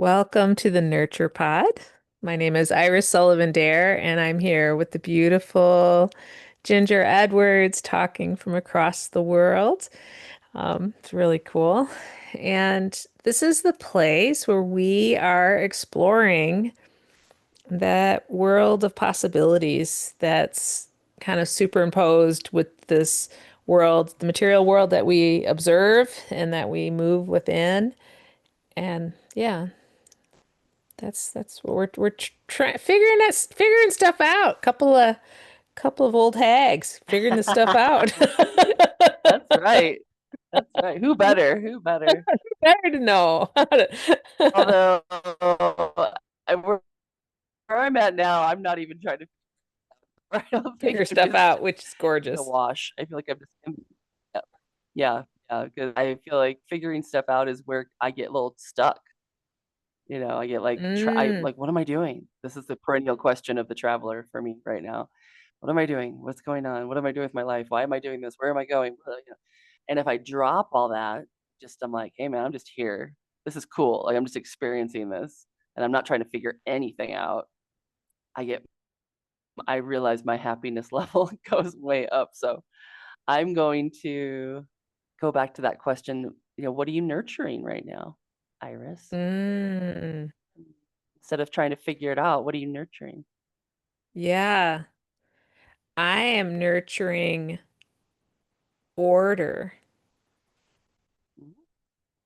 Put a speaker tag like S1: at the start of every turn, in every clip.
S1: Welcome to the Nurture Pod. My name is Iris Sullivan Daire, and I'm here with the beautiful Ginger Edwards talking from across the world. It's really cool. And this is the place where we are exploring that world of possibilities that's kind of superimposed with this world, the material world that we observe and that we move within. And yeah, that's what we're trying figuring stuff out. Couple of old hags figuring this stuff out.
S2: That's right. That's right. Who better? Who better?
S1: Better to know how to
S2: Although where I'm at now, I'm not even trying to. I don't think
S1: figure
S2: I'm
S1: stuff
S2: just
S1: out, which is
S2: in a
S1: gorgeous.
S2: wash. I feel like I'm just. Yeah, yeah. Because I feel like figuring stuff out is where I get a little stuck. I get like
S1: Mm.
S2: like, what am I doing? This is the perennial question of the traveler for me right now. What am I doing? What's going on? What am I doing with my life? Why am I doing this? Where am I going? And if I drop all that, I'm like, hey man, I'm just here. This is cool. Like I'm just experiencing this, and I'm not trying to figure anything out. I get, I realize my happiness level goes way up. So I'm going to go back to that question. What are you nurturing right now, Iris?
S1: Mm.
S2: Instead of trying to figure it out, what are you nurturing?
S1: Yeah, I am nurturing order.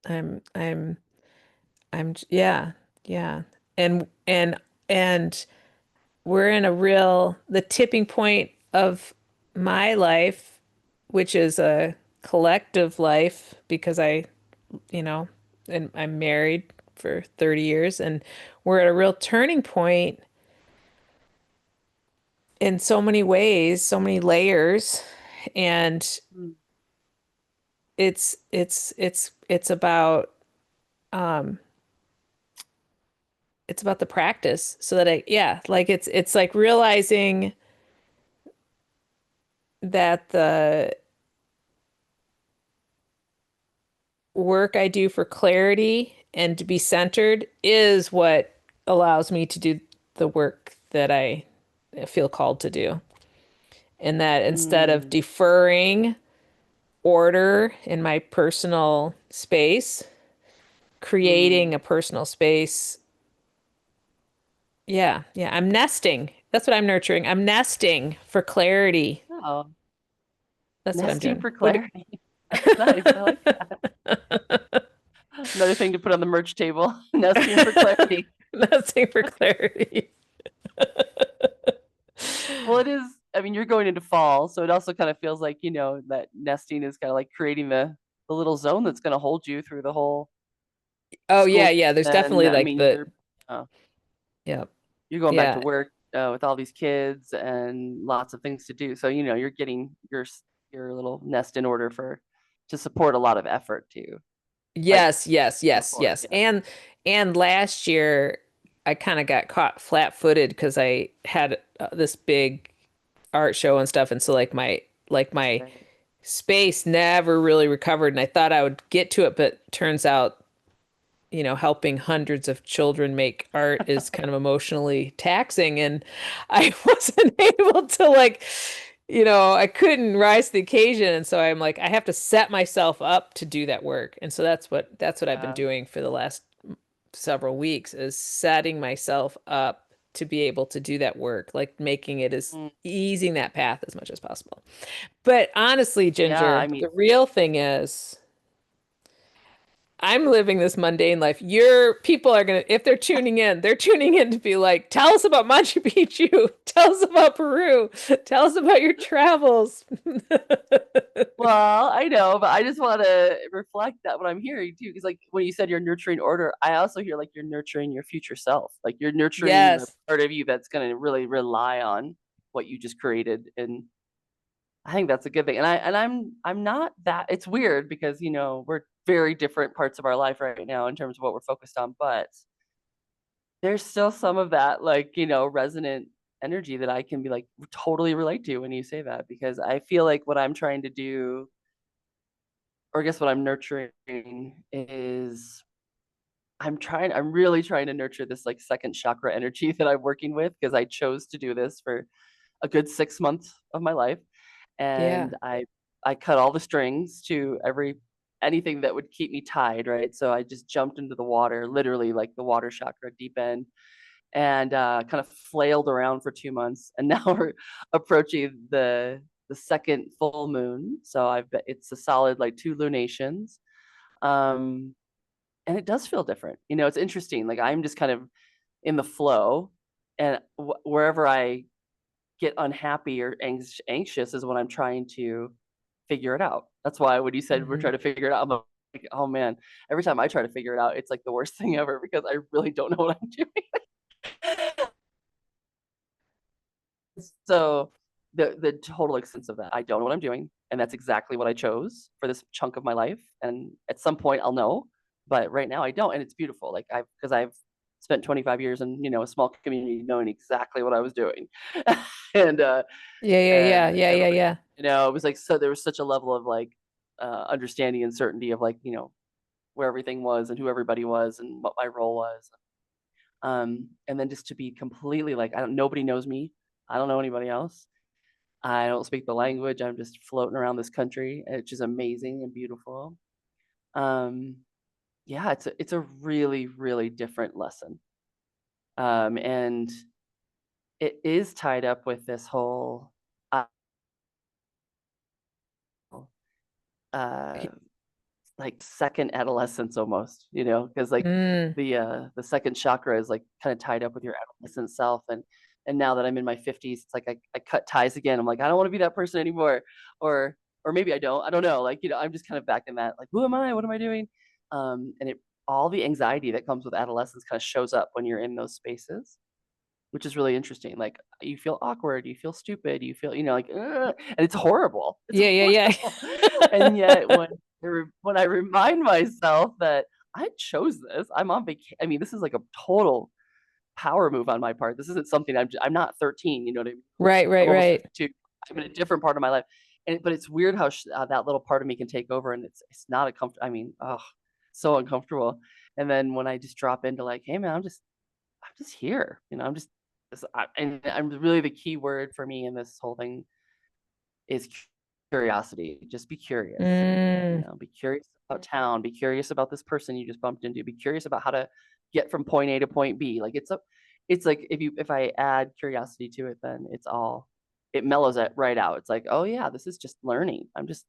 S1: I'm I'm yeah, yeah. And and we're in a real the tipping point of my life, which is a collective life because you know, and I'm married for 30 years and we're at a real turning point in so many ways, so many layers, and
S2: Mm,
S1: it's about um it's about the practice so that like it's like realizing that the work I do for clarity and to be centered is what allows me to do the work that I feel called to do. And that instead of
S2: mm,
S1: deferring order in my personal space, creating
S2: mm.
S1: a personal space. Yeah, yeah, I'm nesting. That's what I'm nurturing. I'm nesting for clarity.
S2: Oh,
S1: That's what I'm
S2: nesting
S1: doing.
S2: for clarity. That's nice. I like that. Another thing to put on the merch table. Nesting for clarity.
S1: Nesting for clarity.
S2: Well, it is. I mean, you're going into fall, so it also kind of feels like, that nesting is kind of like creating the little zone that's going to hold you through the whole
S1: Oh yeah,
S2: school.
S1: yeah. There's
S2: And
S1: definitely
S2: I
S1: like
S2: mean,
S1: the
S2: uh,
S1: yeah,
S2: you're going back to
S1: yeah.
S2: work with all these kids and lots of things to do. So, you're getting your little nest in order for to support a lot of effort to like
S1: Yes, yes,
S2: move
S1: yes,
S2: forward.
S1: yes.
S2: Yeah.
S1: And last year I kind of got caught flat-footed because I had this big art show and stuff, and so like my
S2: Right.
S1: space never really recovered, and I thought I would get to it, but turns out, helping hundreds of children make art is kind of emotionally taxing, and I wasn't able to I couldn't rise to the occasion, and so I'm like, I have to set myself up to do that work. And so that's what I've been
S2: Yeah.
S1: doing for the last several weeks is setting myself up to be able to do that work, like making it as
S2: Mm,
S1: easing that path as much as possible. But honestly,
S2: yeah.
S1: Ginger,
S2: I mean,
S1: the real thing is I'm living this mundane life. Your people are gonna, if they're tuning in to be like, tell us about Machu Picchu, tell us about Peru, tell us about your travels.
S2: well, I know, but I just want to reflect that what I'm hearing too, because like when you said you're nurturing order, I also hear like you're nurturing your future self, like you're nurturing the
S1: Yes.
S2: part of you that's going to really rely on what you just created, and I think that's a good thing. And I'm not that. It's weird because we're very different parts of our life right now in terms of what we're focused on, but there's still some of that like resonant energy that I can be like totally relate to when you say that, because I feel like what I'm trying to do, or I guess what I'm nurturing, is I'm really trying to nurture this like second chakra energy that I'm working with because I chose to do this for a good 6 months of my life.
S1: Yeah.
S2: And I cut all the strings to anything that would keep me tied, right? So I just jumped into the water, literally like the water chakra deep end, and kind of flailed around for 2 months. And now we're approaching the second full moon. So it's a solid like two lunations. Um, and it does feel different. It's interesting. Like I'm just kind of in the flow, and wherever I get unhappy or anxious is when I'm trying to figure it out. That's why when you said we're
S1: Hmm.
S2: trying to figure it out, I'm like, oh man, every time I try to figure it out, it's like the worst thing ever because I really don't know what I'm doing. So the total sense of that, I don't know what I'm doing, and that's exactly what I chose for this chunk of my life. And at some point, I'll know, but right now I don't, and it's beautiful. Like I've spent 25 years in a small community, knowing exactly what I was doing, and
S1: Yeah, yeah, yeah, yeah, yeah,
S2: everybody,
S1: yeah.
S2: it was like so there was such a level of like understanding and certainty of like where everything was and who everybody was and what my role was. And then just to be completely like, nobody knows me. I don't know anybody else. I don't speak the language. I'm just floating around this country, which is amazing and beautiful. Um, yeah, it's a really, really different lesson. And it is tied up with this whole uh, uh, like second adolescence almost, because like
S1: Mm.
S2: the second chakra is like kind of tied up with your adolescent self. And now that I'm in my 50s, it's like I cut ties again. I'm like, I don't want to be that person anymore. Or maybe I don't know. Like, I'm just kind of back in that, like, who am I? What am I doing? And all the anxiety that comes with adolescence kind of shows up when you're in those spaces, which is really interesting. Like you feel awkward, you feel stupid, you feel, like, "Ugh," and it's horrible. It's
S1: Yeah, yeah,
S2: horrible. And yet when I remind myself that I chose this, I'm on vacation. I mean, this is like a total power move on my part. This isn't something I'm not 13, you know what I mean?
S1: right, right,
S2: I'm almost
S1: right.
S2: 52. I'm in a different part of my life. But it's weird how that little part of me can take over, and it's not a comfort. I mean, oh, so uncomfortable. And then when I just drop into like, hey man, I'm just here. I'm just and I'm really the key word for me in this whole thing is curiosity. Just be curious.
S1: Mm.
S2: Be curious about town. Be curious about this person you just bumped into. Be curious about how to get from point A to point B. Like it's like if I add curiosity to it, then it mellows it right out. It's like, oh yeah, this is just learning. I'm just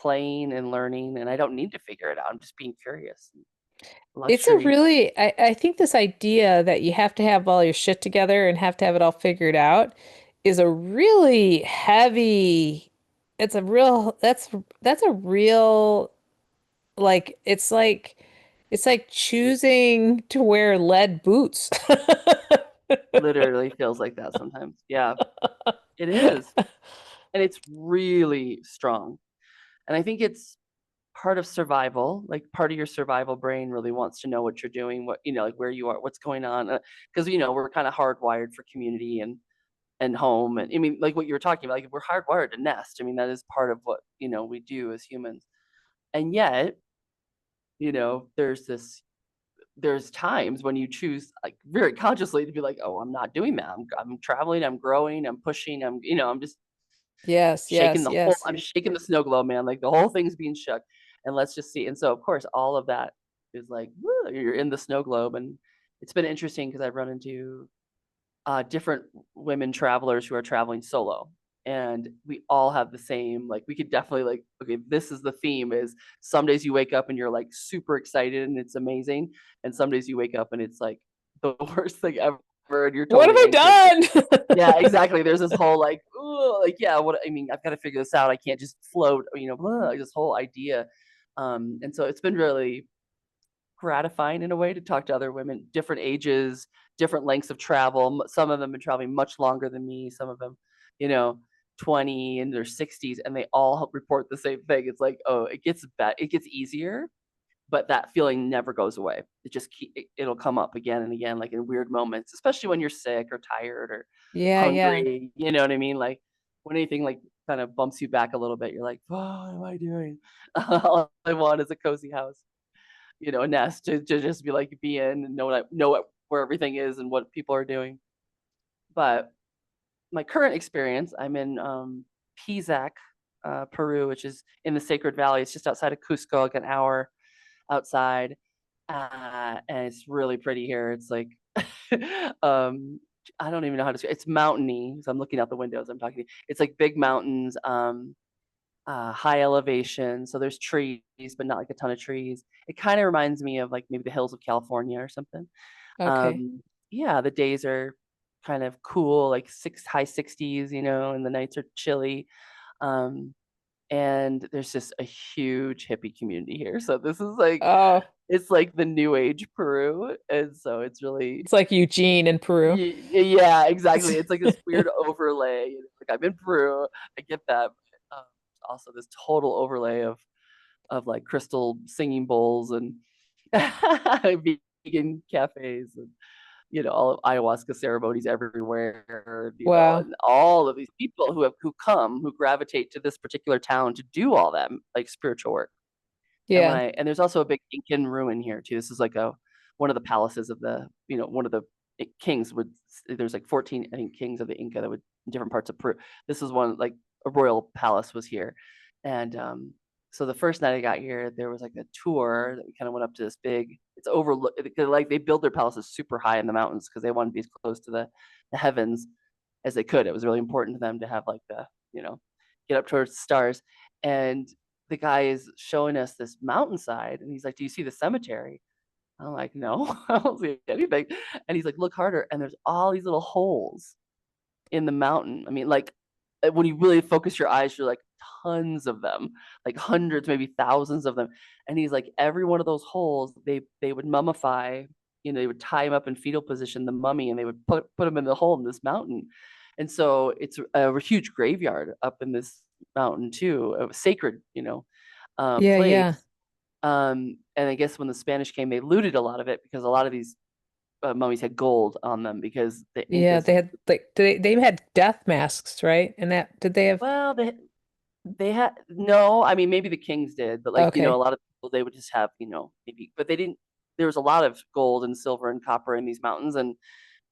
S2: playing and learning, and I don't need to figure it out. I'm just being curious.
S1: It's a
S2: Luxury,
S1: really, I think this idea that you have to have all your shit together and have to have it all figured out is a really heavy, it's a real, that's a real, like, it's like choosing to wear lead boots.
S2: literally feels like that sometimes. Yeah, it is, and it's really strong. And I think it's part of survival. Like part of your survival brain really wants to know what you're doing, what like where you are, what's going on, because we're kind of hardwired for community and home. And I mean, like what you were talking about, like we're hardwired to nest. I mean, that is part of what we do as humans. And yet, there's times when you choose like very consciously to be like, oh, I'm not doing that. I'm traveling. I'm growing. I'm pushing. I'm just
S1: Yes, yes, yes.
S2: I'm shaking the snow globe, man. Like the whole thing's being shook. And let's just see. And so of course all of that is like, woo, you're in the snow globe. And it's been interesting because I've run into different women travelers who are traveling solo. And we all have the same, like we could definitely like, okay, this is the theme is some days you wake up and you're like super excited and it's amazing. And some days you wake up and it's like the worst thing ever and you're
S1: What have
S2: totally anxious.
S1: I
S2: Yeah,
S1: done?
S2: exactly. There's this whole like, ooh, like, yeah, what I mean, I've got to figure this out. I can't just float, blah, like this whole idea. And so it's been really gratifying in a way to talk to other women, different ages, different lengths of travel. Some of them have been traveling much longer than me. Some of them, you know, 20 in their 60s, and they all report the same thing. It's like, oh, it gets easier, but that feeling never goes away. It'll come up again and again, like in weird moments, especially when you're sick or tired or
S1: Yeah, yeah.
S2: hungry. You know what I mean? Like when anything like kind of bumps you back a little bit, you're like, oh, what am I doing? All I want is a cozy house. a nest to just be like be in and know where everything is and what people are doing. But my current experience, I'm in Pisac, Peru, which is in the Sacred Valley. It's just outside of Cusco, like an hour outside, and it's really pretty here. It's like, um, I don't even know how to describe. It's mountainy. So I'm looking out the windows. I'm talking. It's like big mountains, high elevation. So there's trees, but not like a ton of trees. It kind of reminds me of like maybe the hills of California or something.
S1: Okay.
S2: Um, yeah, the days are kind of cool, like high 60s, and the nights are chilly. Um, and there's just a huge hippie community here. So this is like
S1: Oh,
S2: it's like the new age Peru, and so it's really
S1: it's like Eugene in Peru.
S2: yeah, exactly. It's like this weird overlay. Like I'm in Peru, I get that. But, also this total overlay of like crystal singing bowls and vegan cafes and all of ayahuasca ceremonies everywhere,
S1: Wow.
S2: and all of these people who gravitate to this particular town to do all that like spiritual work.
S1: Yeah.
S2: And there's also a big Incan ruin here too. This is like a one of the palaces of the one of the kings would there's like 14 I think kings of the Inca that would in different parts of Peru. This is one like a royal palace was here, and so the first night I got here, there was like a tour that we kind of went up to this big. It's overlook like they build their palaces super high in the mountains because they want to be as close to the heavens as they could. It was really important to them to have like the get up towards the stars, and the guy is showing us this mountainside and he's like, "Do you see the cemetery?" I'm like, "No, I don't see anything." And he's like, "Look harder." And there's all these little holes in the mountain. I mean, like when you really focus your eyes, you're like tons of them, like hundreds, maybe thousands of them. And he's like, every one of those holes, they would mummify, they would tie him up in fetal position, the mummy, and they would put him in the hole in this mountain. And so it's a huge graveyard up in this mountain too, a sacred,
S1: Yeah,
S2: place.
S1: yeah.
S2: And I guess when the Spanish came, they looted a lot of it because a lot of these mummies had gold on them because the
S1: Yeah,
S2: Incas.
S1: they had like they had death masks, right? And that did they have
S2: Well, they had no. I mean, maybe the kings did, but like a
S1: okay.
S2: lot of people they would just have maybe, but they didn't. There was a lot of gold and silver and copper in these mountains, and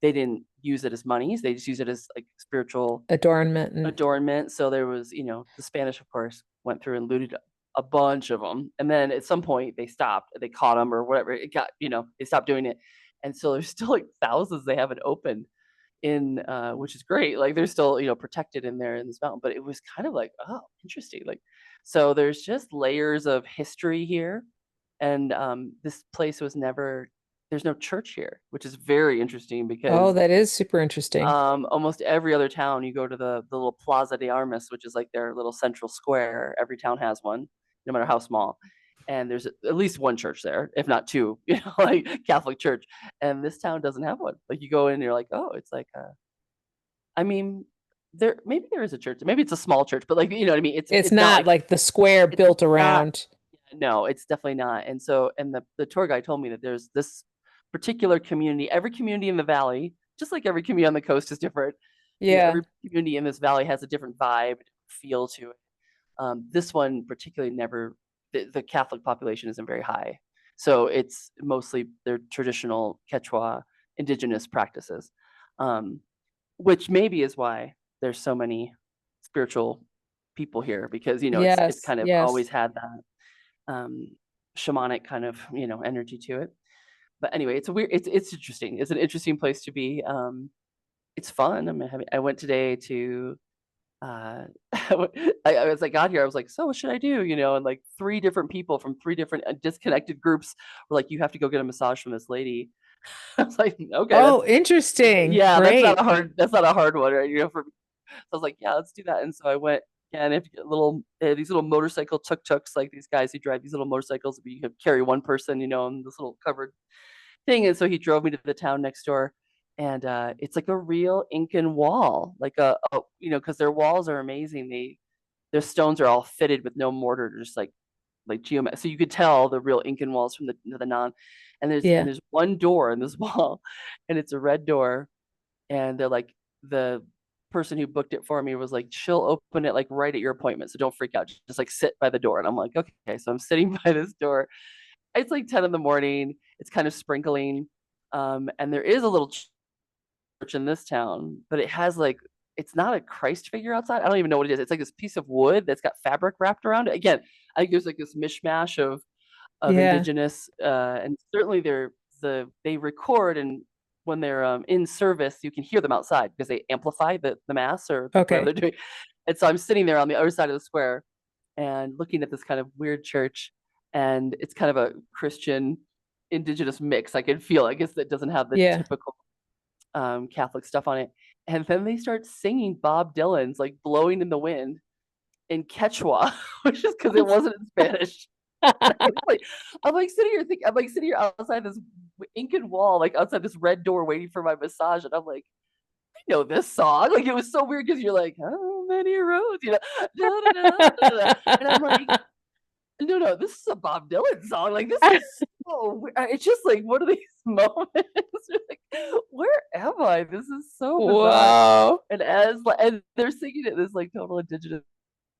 S2: they didn't use it as monies. They just use it as like spiritual
S1: Adornment and
S2: adornment. So there was, the Spanish, of course, went through and looted a bunch of them, and then at some point they stopped. They caught them or whatever. It got, they stopped doing it, and so there's still like thousands they haven't opened in which is great. Like they're still, protected in there in this mountain. But it was kind of like, oh, interesting. Like so there's just layers of history here. And this place was never there's no church here, which is very interesting
S1: oh,
S2: because
S1: that is super interesting.
S2: almost every other town you go to the little Plaza de Armas, which is like their little central square. Every town has one, no matter how small. And there's at least one church there, if not two, like Catholic church. And this town doesn't have one. Like you go in and you're like, oh, it's like I mean, there is a church. Maybe it's a small church, but like you know what I mean. It's
S1: It's
S2: it's not
S1: not
S2: like
S1: like the square
S2: it's
S1: built
S2: not.
S1: around.
S2: No, it's definitely not. And so, and the tour guide told me that there's this particular community. Every community in the valley, just like every community on the coast, is different.
S1: Yeah.
S2: Every community in this valley has a different vibe, feel to it. This one particularly never. The Catholic population isn't very high, so it's mostly their traditional Quechua indigenous practices. Um, which maybe is why there's so many spiritual people here because it's
S1: Yes.
S2: kind of
S1: Yes.
S2: always had that shamanic kind of energy to it. But anyway, it's interesting. It's an interesting place to be. It's fun. I went today to as I got here, I was like, so what should I do? And like three different people from three different disconnected groups were like, you have to go get a massage from this lady. I was like, okay,
S1: Oh, interesting.
S2: yeah,
S1: Great.
S2: that's not a hard one, right? For me. So I was like, yeah, let's do that. And so I went, yeah, and if you get these little motorcycle tuk-tuks, like these guys who drive these little motorcycles, you can carry one person, in this little covered thing. And so he drove me to the town next door, and it's like a real Incan wall, like because their walls are amazing. Their stones are all fitted with no mortar, just like geometry. So you could tell the real Incan walls from the non. And
S1: Yeah.
S2: there's one door in this wall, and it's a red door, and they're like the person who booked it for me was like, she'll open it like right at your appointment, so don't freak out, just like sit by the door. And I'm like, okay. So I'm sitting by this door, it's like 10 in the morning. It's kind of sprinkling. And there is a little church in this town, but it has like it's not a Christ figure outside. I don't even know what it is. It's like this piece of wood that's got fabric wrapped around it. Again, I think there's like this mishmash of
S1: Yeah.
S2: indigenous, and certainly they record, and when they're in service, you can hear them outside because they amplify the mass or whatever they're
S1: Okay.
S2: doing. And so I'm sitting there on the other side of the square and looking at this kind of weird church, and it's kind of a Christian indigenous mix. I can feel. I guess that doesn't have the
S1: Yeah.
S2: typical Catholic stuff on it. And then they start singing Bob Dylan's like "Blowing in the Wind" in Quechua, which is because it wasn't in Spanish. Like, I'm like sitting here outside this Incan wall, like outside this red door, waiting for my massage, and I'm like, I know this song. Like it was so weird because you're like, how many roads, da, da, da, da, da. And I'm like, no, no, this is a Bob Dylan song. Like this is so weird. It's just like one of these moments. You're like, where am I? This is so bizarre.
S1: Whoa.
S2: And they're singing it this like total indigenous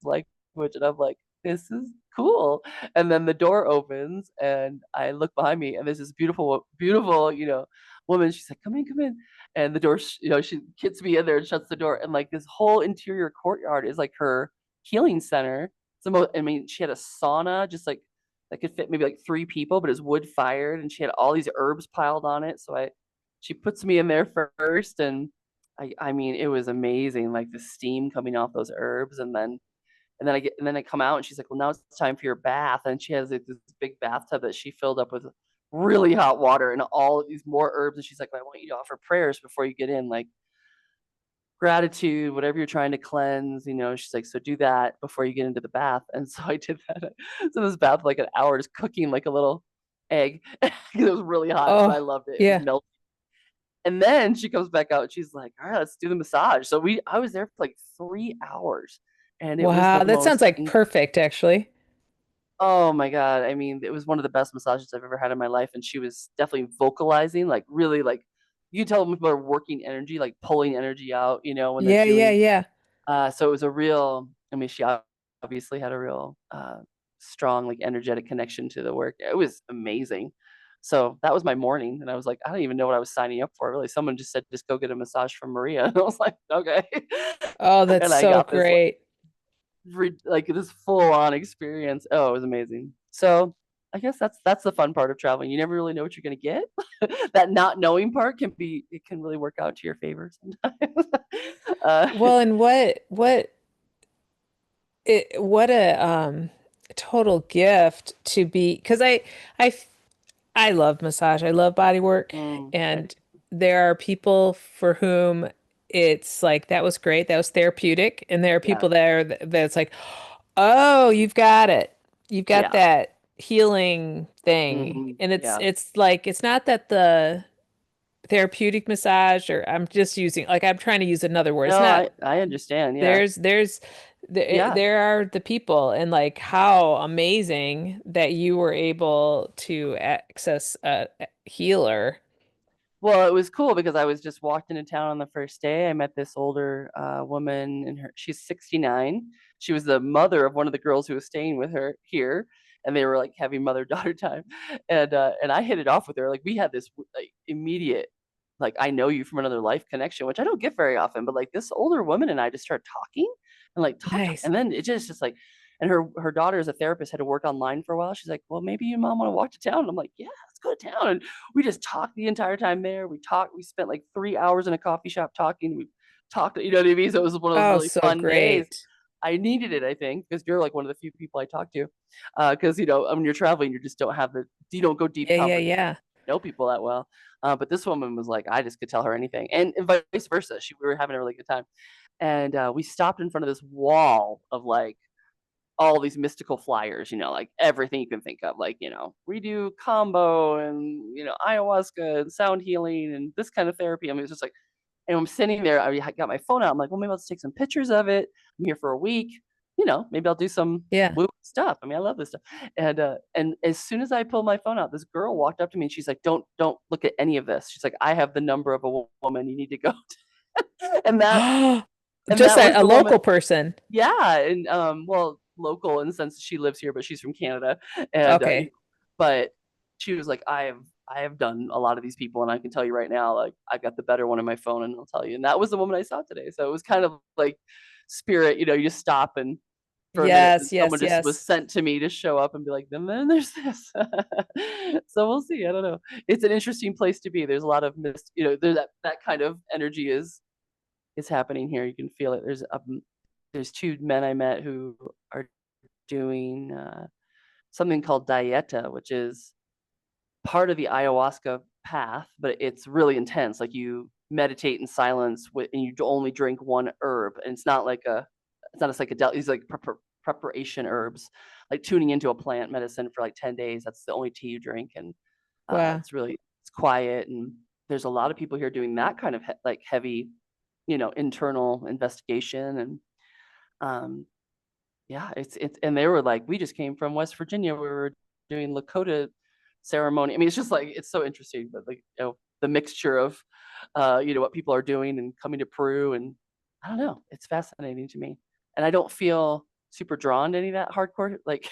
S2: language, and I'm like, this is cool. And then the door opens, and I look behind me, and there's this beautiful, beautiful, woman. She's like, "Come in, come in." And the door, she gets me in there and shuts the door. And like this whole interior courtyard is like her healing center. I mean, she had a sauna, just like that could fit maybe like 3 people, but it's wood fired, and she had all these herbs piled on it. She puts me in there first, and I mean, it was amazing, like the steam coming off those herbs, and then I come out, and she's like, "Well, now it's time for your bath." And she has like this big bathtub that she filled up with really hot water and all of these more herbs. And she's like, "I want you to offer prayers before you get in, like gratitude, whatever you're trying to cleanse." She's like, "So do that before you get into the bath." And so I did that. So this bath for like an hour, just cooking like a little egg because it was really hot, but I
S1: Oh,
S2: loved it. It was
S1: yeah.
S2: melting. And then she comes back out, and she's like, "All right, let's do the massage." So I was there for like 3 hours, and it was the
S1: Wow. That sounds
S2: most
S1: like perfect, actually.
S2: Oh my God. I mean, it was one of the best massages I've ever had in my life. And she was definitely vocalizing, like really like you tell them people are working energy, like pulling energy out, when they're
S1: Yeah, yeah,
S2: doing.
S1: yeah.
S2: So it was a real, I mean, she obviously had a real strong, like energetic connection to the work. It was amazing. So that was my morning. And I was like, I don't even know what I was signing up for. Really, someone just said, just go get a massage from Maria. And I was like, okay.
S1: Oh, that's
S2: And I
S1: so
S2: got this
S1: great.
S2: like this full on experience. Oh, it was amazing. So I guess that's the fun part of traveling. You never really know what you're gonna get. That not knowing part it can really work out to your favor sometimes. uh,
S1: Well, and what a total gift to be because I I love massage. I love body work.
S2: I
S1: And there are people for whom it's like, that was great. That was therapeutic. And there are
S2: yeah,
S1: people that's like, oh, you've got it. You've got
S2: yeah,
S1: that healing thing. And
S2: yeah.
S1: it's like, it's not that the therapeutic massage, or I'm just using, like, I'm trying to use another word. It's
S2: No,
S1: not,
S2: I understand. Yeah,
S1: there's,
S2: yeah.
S1: there are the people, and like how amazing that you were able to access a healer.
S2: Well, it was cool because I was just walked into town on the first day. I met this older woman, and she's 69. She was the mother of one of the girls who was staying with her here, and they were like having mother-daughter time. And I hit it off with her. Like we had this like immediate, like I know you from another life connection, which I don't get very often. But like this older woman and I just started talking and like talk,
S1: Nice.
S2: and then it just like, and her daughter as a therapist had to work online for a while. She's like, "Well, maybe your mom want to walk to town." And I'm like, "Yeah, let's go to town." And we just talked the entire time there. We spent like 3 hours in a coffee shop talking. We talked, you know what I mean? So it was one of those
S1: Oh,
S2: really
S1: so
S2: fun days.
S1: great.
S2: I needed it, I think, because you're like one of the few people I talk to. Because when you're traveling, you don't go deep
S1: Yeah, yeah,
S2: conversation,
S1: yeah.
S2: know people that well. But this woman was like, I just could tell her anything, and vice versa. We were having a really good time, and we stopped in front of this wall of like all these mystical flyers, like everything you can think of, like, we do combo and, ayahuasca and sound healing and this kind of therapy. I mean, it's just like, and I'm sitting there, I got my phone out. I'm like, well, maybe I'll just take some pictures of it. I'm here for a week. Maybe I'll do some
S1: Yeah.
S2: woo stuff. I mean, I love this stuff. And as soon as I pulled my phone out, this girl walked up to me and she's like, don't look at any of this. She's like, I have the number of a woman you need to go to. And
S1: Just
S2: that was
S1: a
S2: the woman.
S1: local person.
S2: Yeah, and well, local in the sense that she lives here, but she's from Canada, and
S1: Okay.
S2: but she was like, I have done a lot of these people, and I can tell you right now, like I got the better one in my phone, and I'll tell you. And that was the woman I saw today. So it was kind of like spirit, you just stop and for a minute, and
S1: Yes,
S2: someone
S1: yes,
S2: just was
S1: yes.
S2: sent to me to show up and be like, then there's this. So we'll see. I don't know. It's an interesting place to be. There's a lot of there's that kind of energy is happening here. You can feel it. There's two men I met who are doing something called dieta, which is part of the ayahuasca path, but it's really intense. Like you meditate in silence and you only drink one herb, and it's not a psychedelic. It's like preparation herbs, like tuning into a plant medicine for like 10 days. That's the only tea you drink, and
S1: Wow.
S2: it's quiet. And there's a lot of people here doing that kind of like heavy, internal investigation. And um, yeah, it's and they were like, we just came from West Virginia. We were doing Lakota ceremony. I mean, it's just like it's so interesting, but like the mixture of what people are doing and coming to Peru, and I don't know, it's fascinating to me. And I don't feel super drawn to any of that hardcore, like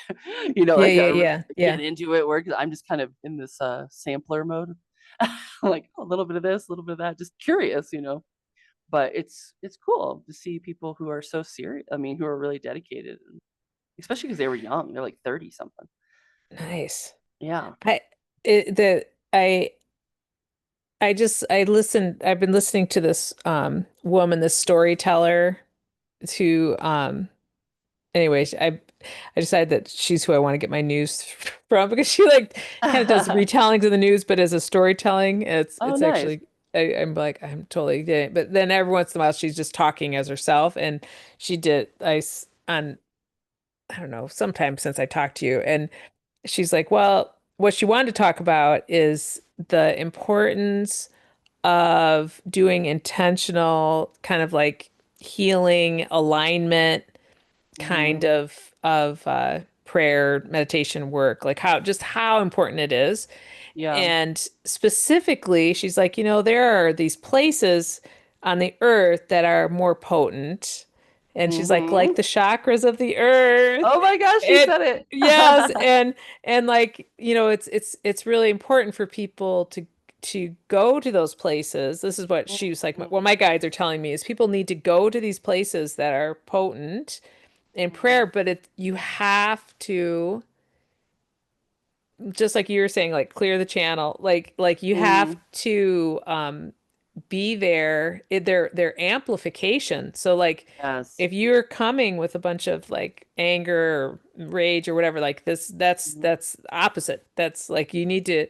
S1: Yeah,
S2: like
S1: yeah,
S2: I really
S1: yeah,
S2: get
S1: yeah.
S2: into it. Where I'm just kind of in this sampler mode, like a little bit of this, a little bit of that, just curious. But it's cool to see people who are so serious. I mean, who are really dedicated, especially because they were young. They're like 30 something.
S1: Nice.
S2: Yeah.
S1: I it, the I listened I've been listening to this woman, this storyteller to anyways, I decided that she's who I want to get my news from because she like kind of does retellings of the news, but as a storytelling,
S2: Oh,
S1: it's
S2: nice.
S1: actually I'm like I'm totally getting it. But then every once in a while she's just talking as herself, and she did on I don't know sometime since I talked to you, and she's like, well, what she wanted to talk about is the importance of doing intentional kind of like healing alignment kind
S2: Hmm.
S1: of prayer meditation work, like how important it is.
S2: Yeah.
S1: And specifically she's like, there are these places on the earth that are more potent, and she's like
S2: Hmm.
S1: the chakras of the earth.
S2: Oh my gosh, she
S1: And
S2: said it.
S1: yes, and like it's really important for people to go to those places. This is what she was like, what
S2: Mhm.
S1: my guides are telling me is people need to go to these places that are potent in prayer, but you have to, just like you were saying, like clear the channel, like you have
S2: Mm.
S1: to be there. Their amplification. So like
S2: Yes.
S1: if you're coming with a bunch of like anger or rage or whatever, like this,
S2: Mhm.
S1: that's opposite. That's like you need to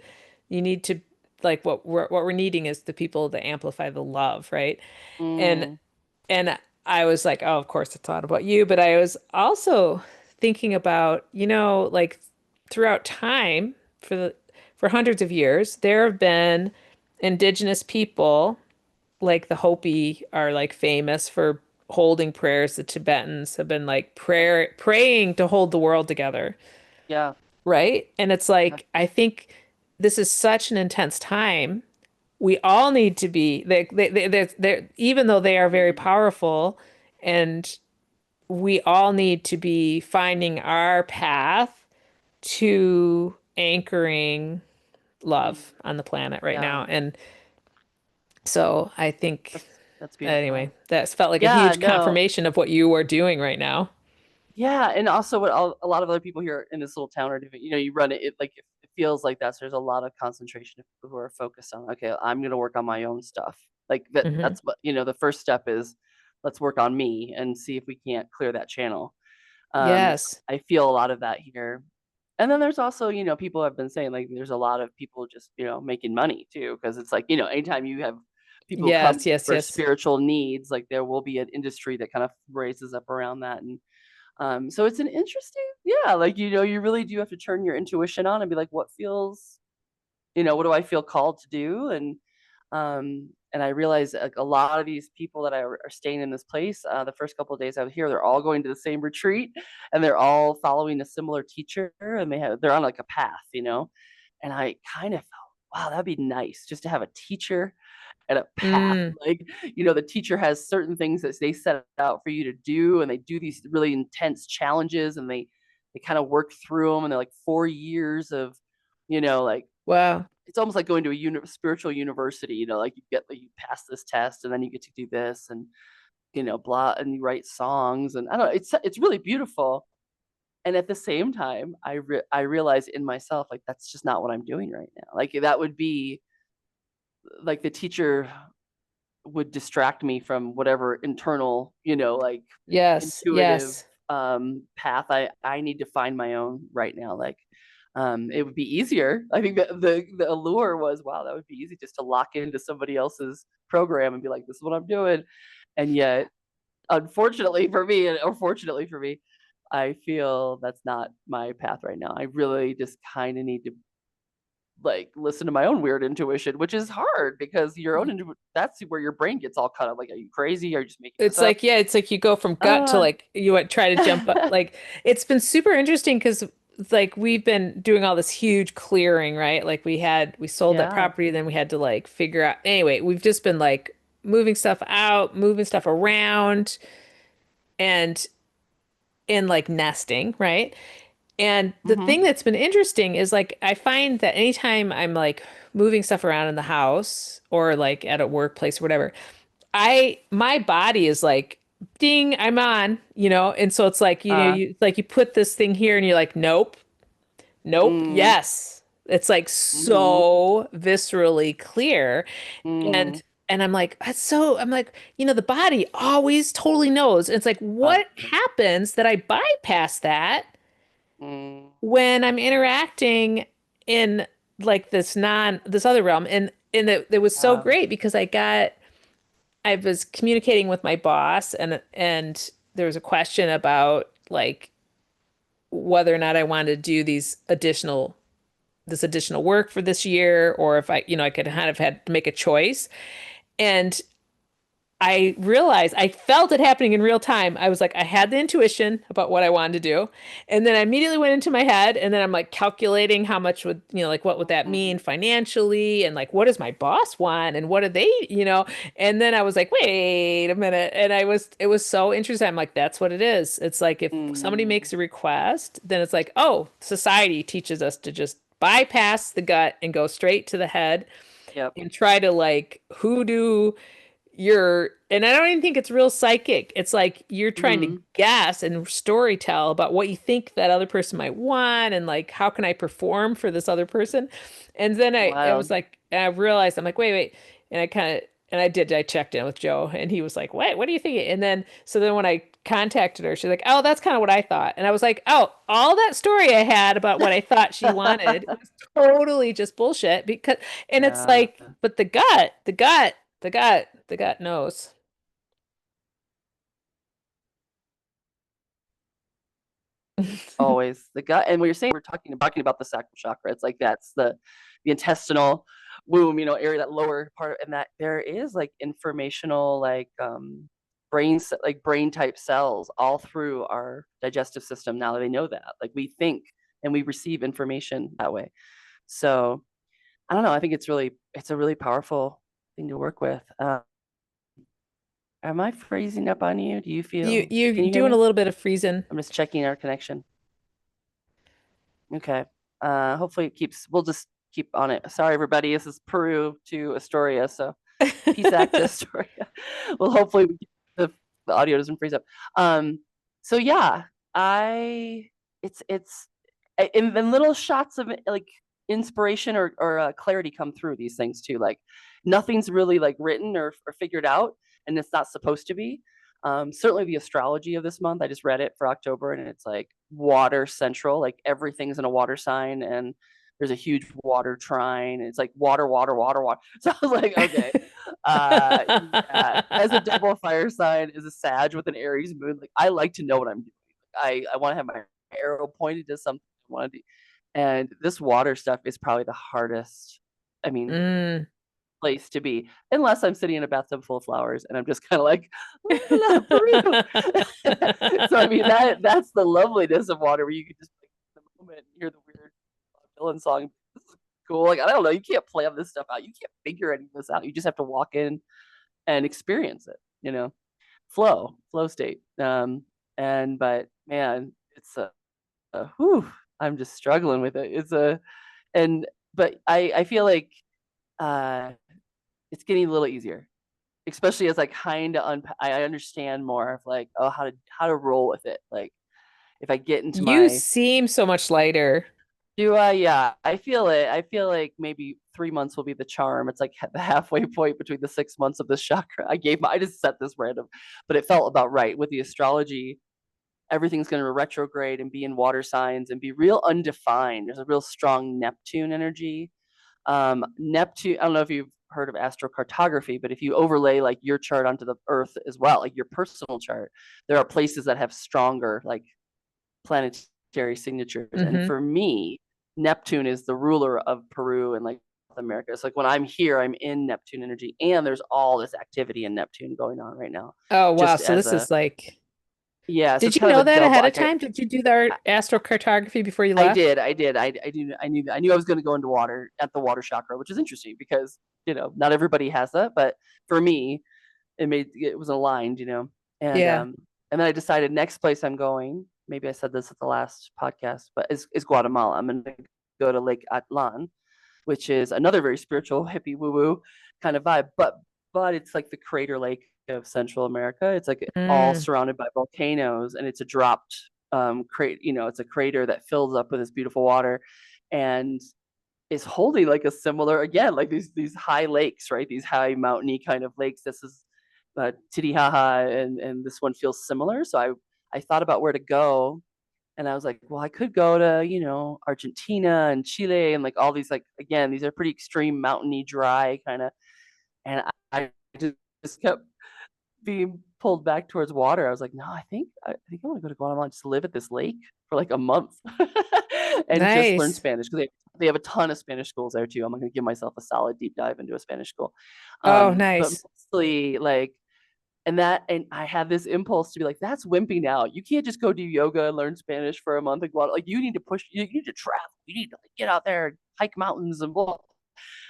S1: like what we're needing is the people to amplify the love, right? And
S2: Mm.
S1: and I was like, oh, of course it's not about you, but I was also thinking about, like throughout time for hundreds of years, there have been indigenous people, like the Hopi are like famous for holding prayers. The Tibetans have been like
S2: Yeah.
S1: praying to hold the world together,
S2: Yeah.
S1: right? And it's
S2: Yeah.
S1: like I think this is such an intense time. We all need to be they're even though they are very
S2: Mm.
S1: powerful, and we all need to be finding our path to anchoring
S2: Mm.
S1: love on the planet right
S2: Yeah.
S1: now. And so I think
S2: That's
S1: anyway,
S2: beautiful.
S1: that's felt like a
S2: Yeah.
S1: huge
S2: No.
S1: confirmation of what you are doing right now.
S2: Yeah, and also what a lot of other people here in this little town are doing. You run it like it feels like that. So there's a lot of concentration of people who are focused on, okay, I'm gonna work on my own stuff. Like that.
S1: Hmm.
S2: That's what the first step is. Let's work on me and see if we can't clear that channel.
S1: Yes.
S2: I feel a lot of that here. And then there's also, people have been saying like there's a lot of people just, making money too. Cause it's like, anytime you have people come
S1: Yes, yes,
S2: for
S1: yes.
S2: spiritual needs, like there will be an industry that kind of raises up around that. And so it's an interesting, yeah, like, you really do have to turn your intuition on and be like, what do I feel called to do? And I realized like a lot of these people that are staying in this place, the first couple of days I was here, they're all going to the same retreat, and they're all following a similar teacher, and they're on like a path. And I kind of felt, wow, that'd be nice just to have a teacher and a path.
S1: Mm,
S2: Like, the teacher has certain things that they set out for you to do, and they do these really intense challenges, and they kind of work through them, and they're like 4 years of, like
S1: Wow.
S2: It's almost like going to a spiritual university, like you pass this test and then you get to do this and blah, and you write songs, and I don't know, it's really beautiful. And at the same time, I realize in myself, like, that's just not what I'm doing right now. Like, that would be like the teacher would distract me from whatever internal, like,
S1: Yes.
S2: intuitive
S1: Yes.
S2: path I need to find my own right now. Like, it would be easier. I think that the allure was, wow, that would be easy just to lock into somebody else's program and be like, this is what I'm doing. And yet, unfortunately for me, or fortunately for me, I feel that's not my path right now. I really just kind of need to, like, listen to my own weird intuition, which is hard because that's where your brain gets all kind of like, are you crazy? Are you just making this
S1: It's
S2: up?
S1: like, yeah, it's like you go from gut to
S2: Uh,
S1: like you would try to jump up. Like it's been super interesting because like we've been doing all this huge clearing, right? Like we sold that
S2: yeah.
S1: property, then we had to like figure out anyway, we've just been like moving stuff out, moving stuff around and in like nesting, right? And the thing
S2: Mm-hmm.
S1: that's been interesting is like I find that anytime I'm like moving stuff around in the house or like at a workplace or whatever, my body is like, ding, I'm on, and so it's like,
S2: Uh,
S1: you put this thing here and you're like, nope, nope,
S2: mm,
S1: yes. It's like
S2: mm-hmm,
S1: so viscerally clear.
S2: mm,
S1: And I'm like, the body always totally knows. It's like,
S2: uh,
S1: what happens that I bypass that
S2: mm,
S1: when I'm interacting in like this other realm? And it was so
S2: uh,
S1: great because I was communicating with my boss and there was a question about like whether or not I wanted to do this additional work for this year or if I could kind of had to make a choice. And I realized I felt it happening in real time. I was like, I had the intuition about what I wanted to do. And then I immediately went into my head and then I'm like calculating how much like what would that mean
S2: mm,
S1: financially and like what does my boss want and what do they. And then I was like, wait a minute. And it was so interesting. I'm like, that's what it is. It's like if somebody
S2: mm,
S1: makes a request, then it's like, oh, society teaches us to just bypass the gut and go straight to the head
S2: yep.
S1: and try to like hoodoo and I don't even think it's real psychic. It's like you're trying to
S2: Mm-hmm.
S1: guess and story tell about what you think that other person might want and like how can I perform for this other person. And then I was
S2: Wild.
S1: like, and I realized I'm like, wait. And I checked in with Joe and he was like, what are you thinking? And then so then when I contacted her, she's like, oh, that's kind of what I thought. And I was like, oh, all that story I had about what I thought she wanted was totally just bullshit and it's
S2: Yeah.
S1: like, but the gut knows.
S2: Always the gut. And what you're saying, we're talking about the sacral chakra. It's like that's the intestinal womb, area, that lower part, and that there is like informational, like, like brain type cells all through our digestive system. Now they know that, like, we think and we receive information that way. So I don't know. I think it's a really powerful thing to work with. Am I freezing up on you? Do you feel?
S1: You
S2: Can you hear
S1: doing a
S2: me?
S1: little bit of freezing.
S2: I'm just checking our connection. Okay. Hopefully it keeps. We'll just keep on it. Sorry, everybody. This is Peru to Astoria, so peace out to Astoria. Well, hopefully the audio doesn't freeze up. Um. So yeah, I. It's and then little shots of, like, inspiration or clarity come through these things too. Like, nothing's really like written or figured out, and it's not supposed to be. Certainly the astrology of this month, I just read it for October, and it's like water central, like everything's in a water sign, and there's a huge water trine. It's like water, water, water, water. So I was like, okay, yeah. As a double fire sign, is a Sag with an Aries moon. Like, I like to know what I'm doing. I want to have my arrow pointed to something I want to do. And this water stuff is probably the hardest. I mean,
S1: Mm.
S2: place to be, unless I'm sitting in a bathtub full of flowers and I'm just kind of like, la, la, Peru. So I mean, that's the loveliness of water, where you can just, like, in the moment hear the weird Dylan song. This is cool. Like, I don't know, you can't plan this stuff out. You can't figure any of this out. You just have to walk in and experience it. Flow state. And but man, it's whew, I'm just struggling with it. And but I feel like uh, it's getting a little easier, especially as I kind of I understand more of like, oh, how to roll with it. Like if I get into
S1: You
S2: my
S1: seem so much lighter.
S2: do I, yeah, I feel it. I feel like maybe 3 months will be the charm. It's like the halfway point between the 6 months of this chakra. I just set this random, but it felt about right with the astrology. Everything's going to retrograde and be in water signs and be real undefined. There's a real strong Neptune energy. Neptune, I don't know if you've heard of astrocartography, but if you overlay like your chart onto the earth as well, like your personal chart, there are places that have stronger like planetary signatures. And
S1: Hmm.
S2: for me, Neptune is the ruler of Peru and like South America. It's like when I'm here, I'm in Neptune energy, and there's all this activity in Neptune going on right now.
S1: Oh, wow.
S2: Just
S1: So
S2: as
S1: this
S2: a
S1: is like,
S2: yeah, so
S1: did
S2: it's
S1: you
S2: kind of
S1: know
S2: a
S1: that
S2: double.
S1: ahead of
S2: Like
S1: time? Did you do the astrocartography before you
S2: I
S1: left?
S2: did, I knew I was going to go into water at the water chakra, which is interesting because not everybody has that, but for me, it was aligned, and
S1: Yeah.
S2: um, and then I decided next place I'm going. Maybe I said this at the last podcast, but is Guatemala. I'm going to go to Lake Atlan, which is another very spiritual, hippie, woo woo kind of vibe. But it's like the crater lake of Central America. It's like all
S1: Mm.
S2: surrounded by volcanoes, and it's a dropped crate. It's a crater that fills up with this beautiful water, and is holding like a similar again like these high lakes, right? These high mountainy kind of lakes. This is Titicaca, and this one feels similar. So I thought about where to go, and I was like, well, I could go to, Argentina and Chile and like all these, like, again, these are pretty extreme, mountainy, dry kind of. And I just kept being pulled back towards water. I was like, no, I think I want to go to Guatemala and just live at this lake for like a month and just learn
S1: Nice.
S2: Spanish because they have a ton of Spanish schools there too. I'm going to give myself a solid deep dive into a Spanish school.
S1: Oh,
S2: But
S1: nice.
S2: mostly like, and I had this impulse to be like, that's wimping out. You can't just go do yoga and learn Spanish for a month and Like you need to push, you need to travel. You need to like get out there and hike mountains and blah.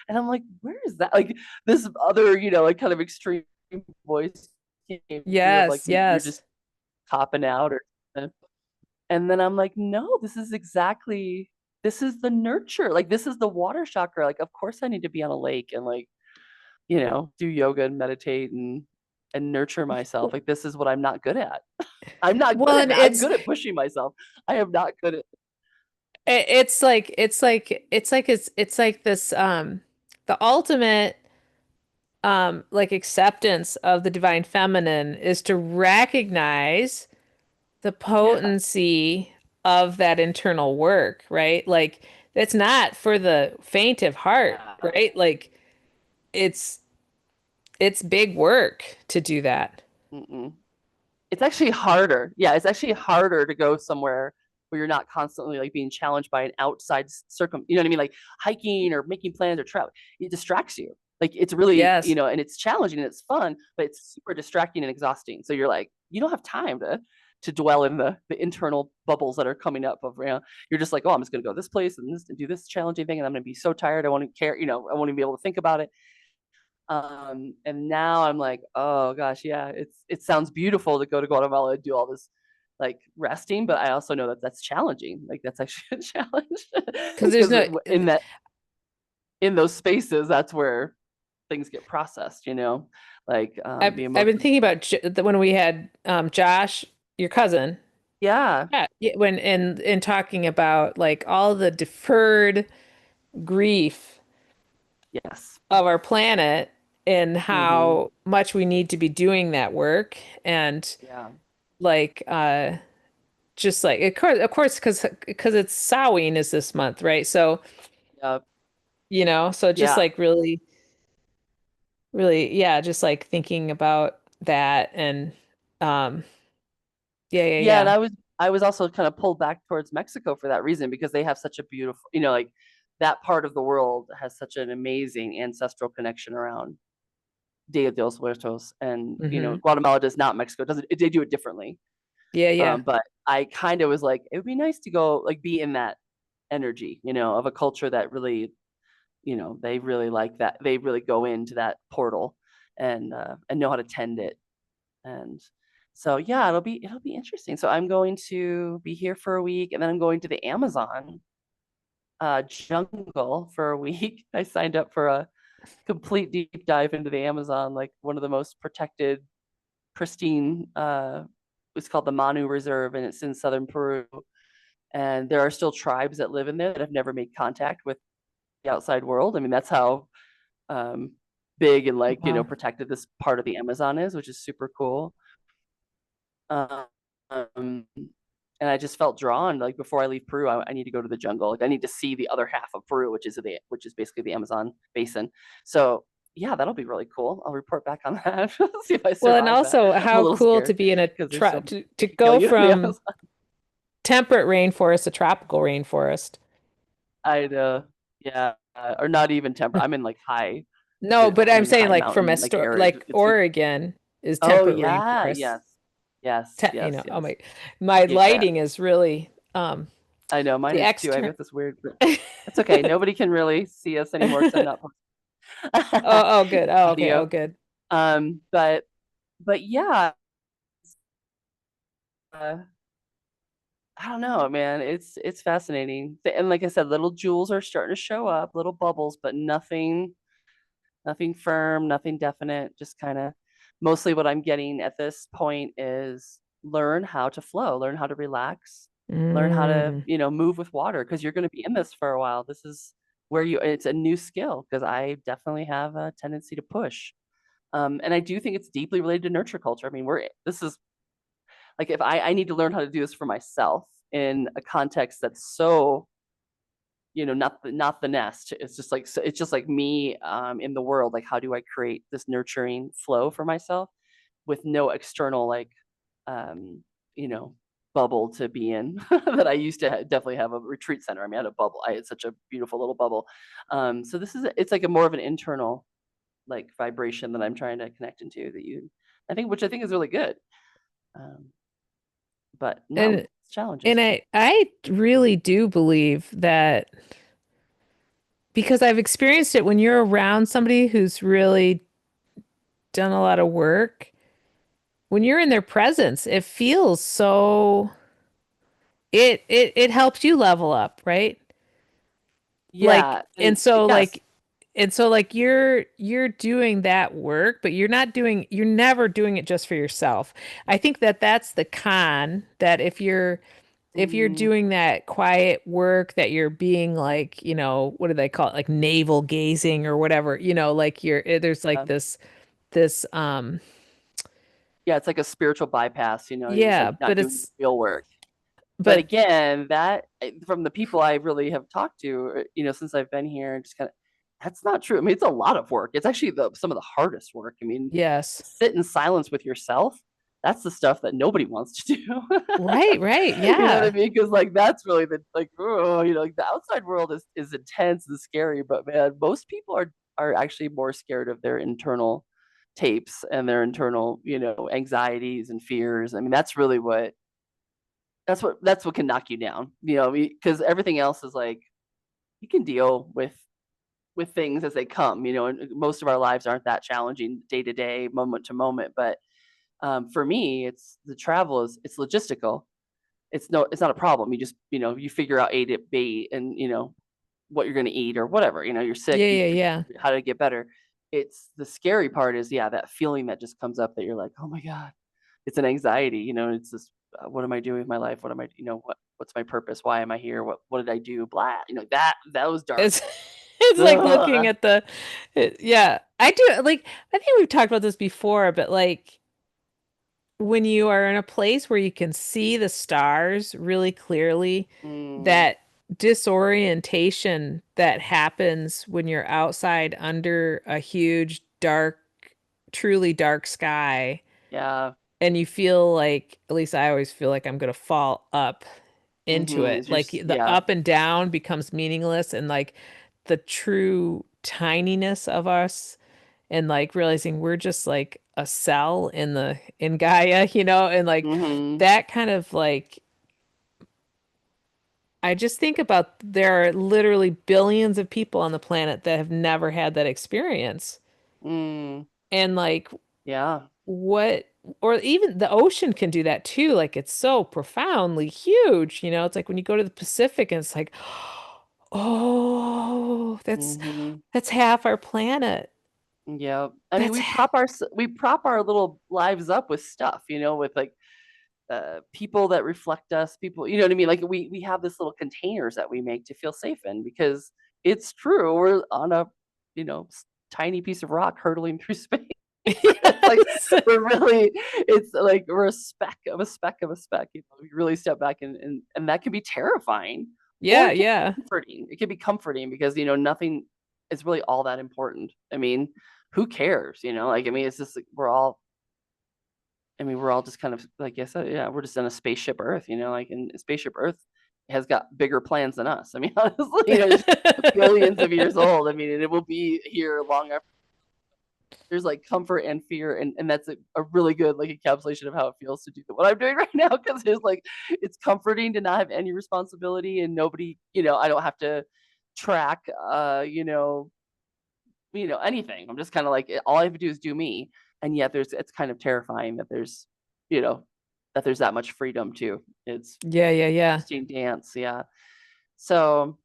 S2: And I'm like, where is that? Like this other, like kind of extreme voice came through of like,
S1: Yes,
S2: maybe you're just
S1: yes.
S2: copping out or something. And then I'm like, no, this is the nurture. Like this is the water chakra. Like, of course I need to be on a lake and like, do yoga and meditate and nurture myself. Like this is what I'm not good at. I'm not good
S1: Well,
S2: at
S1: and
S2: that. I'm good at pushing myself. I am not good at
S1: it's like this the ultimate like acceptance of the divine feminine is to recognize the
S2: yeah.
S1: potency of that internal work, right? Like it's not for the faint of heart,
S2: Yeah.
S1: right? Like it's it's big work to do that.
S2: Mm-mm. It's actually harder. Yeah, it's actually harder to go somewhere where you're not constantly like being challenged by an outside you know what I mean? Like hiking or making plans or travel. It distracts you. Like it's really,
S1: Yes.
S2: and it's challenging and it's fun, but it's super distracting and exhausting. So you're like, you don't have time to dwell in the internal bubbles that are coming up of, you're just like, oh, I'm just gonna go this place and this and do this challenging thing, and I'm gonna be so tired. I won't care, I won't even be able to think about it. And now I'm like, oh gosh, yeah, it sounds beautiful to go to Guatemala and do all this like resting, but I also know that that's challenging. Like that's actually a challenge
S1: Because there's
S2: because
S1: no
S2: in those spaces, that's where things get processed. Like the
S1: I've been
S2: emotions.
S1: thinking about when we had Josh, your cousin.
S2: Yeah.
S1: Yeah, when in talking about like all the deferred grief
S2: Yes.
S1: of our planet and
S2: Mm-hmm.
S1: how much we need to be doing that work and
S2: Yeah.
S1: like just like of course because it's Samhain is this month, right? So,
S2: Yep.
S1: so just
S2: Yeah.
S1: like really yeah, just like thinking about that and um yeah, yeah,
S2: Yeah, and
S1: yeah.
S2: I was also kind of pulled back towards Mexico for that reason because they have such a beautiful, like that part of the world has such an amazing ancestral connection around Dia de los Muertos, and
S1: Hmm.
S2: Guatemala does not. Mexico doesn't. They do it differently.
S1: Yeah, yeah.
S2: But I kind of was like, it would be nice to go like be in that energy, of a culture that really, they really like that. They really go into that portal and know how to tend it. And so yeah, it'll be interesting. So I'm going to be here for a week, and then I'm going to the Amazon jungle for a week. I signed up for a complete deep dive into the Amazon, like one of the most protected, pristine. It's called the Manu Reserve, and it's in southern Peru. And there are still tribes that live in there that have never made contact with the outside world. I mean, that's how um, big and like
S1: Wow.
S2: protected this part of the Amazon is, which is super cool. Um, and I just felt drawn like before I leave Peru, I need to go to the jungle. Like I need to see the other half of Peru, which is basically the Amazon basin. So yeah, that'll be really cool. I'll report back on that. See if I
S1: Well, and
S2: survive that.
S1: also
S2: I'm a
S1: how
S2: little
S1: cool to
S2: scared
S1: be in a
S2: because there's so many
S1: to
S2: that could kill
S1: go
S2: you in the
S1: from
S2: Amazon.
S1: temperate rainforest to tropical rainforest.
S2: I yeah, or not even temperate. I'm in like high,
S1: No, but I'm
S2: I'm in
S1: saying
S2: high
S1: like from
S2: mountain like
S1: Astor
S2: areas.
S1: like
S2: It's super.
S1: Oregon is
S2: Oh
S1: temperate
S2: yeah,
S1: rainforest.
S2: yes, yes,
S1: You
S2: yes,
S1: know, oh
S2: yes.
S1: my
S2: Yeah,
S1: lighting is really
S2: I know mine
S1: the
S2: is too. I
S1: extra.
S2: got this weird, but that's okay. Nobody can really see us anymore because I'm not
S1: Oh, good. Oh, okay. Oh,
S2: audio.
S1: good.
S2: But yeah, uh, I don't know, man. It's fascinating. And like I said, little jewels are starting to show up, little bubbles, but nothing firm, nothing definite. Just kind of mostly what I'm getting at this point is learn how to flow, learn how to relax, learn how to
S1: Mm.
S2: move with water because you're going to be in this for a while. This is where it's a new skill because I definitely have a tendency to push. And I do think it's deeply related to nurture culture. I mean, this is like if I need to learn how to do this for myself in a context that's so not the nest. It's just like it's just like me in the world. Like how do I create this nurturing flow for myself with no external like um you know bubble to be in that I used to definitely have a retreat center. I mean, I had a bubble. I had such a beautiful little bubble. So it's like a more of an internal like vibration that I'm trying to connect into that you I think which I think is really good. Um, but no,
S1: And
S2: it's challenges.
S1: I really do believe that because I've experienced it when you're around somebody who's really done a lot of work, when you're in their presence, it feels so it helps you level up, right? Like
S2: Yeah, and yes.
S1: and so like you're doing that work, but you're never doing it just for yourself. I think that that's the con that if you're
S2: Mm,
S1: doing that quiet work that you're being like, you know, what do they call it? Like navel gazing or whatever, you know, like there's like
S2: yeah.
S1: this
S2: Yeah, it's like a spiritual bypass, you're just
S1: yeah,
S2: like not doing the real work. But
S1: but
S2: again, that from the people I really have talked to, since I've been here, and just kind of, that's not true. I mean, it's a lot of work. It's actually some of the hardest work. I mean,
S1: yes.
S2: sit in silence with yourself. That's the stuff that nobody wants to do.
S1: Right, right.
S2: You know what I
S1: Yeah.
S2: mean? Because like that's really the like, oh, like the outside world is intense and scary, but man, most people are actually more scared of their internal tapes and their internal, anxieties and fears. I mean, that's what can knock you down, because everything else is like you can deal with things as they come, and most of our lives aren't that challenging day to day, moment to moment. But for me, it's the travel is it's logistical. It's not a problem. You just you figure out A to B, and what you're going to eat or whatever. You're sick,
S1: Yeah,
S2: you
S1: yeah,
S2: figure
S1: yeah.
S2: out how to get better. It's the scary part is, yeah, that feeling that just comes up that you're like, oh my god, it's an anxiety. It's this, what am I doing with my life? What am I, what's my purpose? Why am I here? What did I do? Blah. That was dark.
S1: It's it's like looking
S2: Ugh.
S1: at yeah. I do like I think we've talked about this before, but like when you are in a place where you can see the stars really clearly,
S2: Mm,
S1: that disorientation that happens when you're outside under a huge, dark, truly dark sky,
S2: yeah.
S1: and you feel like, at least I always feel like I'm gonna fall up into it. Like the
S2: Yeah.
S1: up and down becomes meaningless, and like the true tininess of us and like realizing we're just like a cell in Gaia, you know, and like
S2: Mm-hmm.
S1: that kind of like I just think about there are literally billions of people on the planet that have never had that experience.
S2: Mm,
S1: And like
S2: yeah.
S1: what or even the ocean can do that too. Like it's so profoundly huge, you know. It's like when you go to the Pacific and it's like Oh,
S2: Hmm.
S1: that's half our planet.
S2: Yeah. I mean,
S1: That's
S2: we prop our little lives up with stuff, with like people that reflect us, people, you know what I mean? Like we have this little containers that we make to feel safe in because it's true. We're on a, tiny piece of rock hurtling through space. It's like
S1: yes.
S2: it's like we're a speck of a speck of a speck. We really step back and that can be terrifying, or
S1: Yeah,
S2: it can
S1: yeah.
S2: be comforting. It can be comforting because nothing is really all that important. I mean, who cares? Like I mean, it's just like we're all just kind of like I said, yeah, we're just on a spaceship Earth, like and spaceship Earth has got bigger plans than us. I mean, honestly, it's billions of years old. I mean, and it will be here long after. There's like comfort and fear, and that's a really good like encapsulation of how it feels to do what I'm doing right now because it's like it's comforting to not have any responsibility and nobody, I don't have to track, anything. I'm just kind of like all I have to do is do me, and yet it's kind of terrifying that you know, there's that much freedom too. It's
S1: Yeah, yeah, yeah.
S2: interesting dance, yeah. So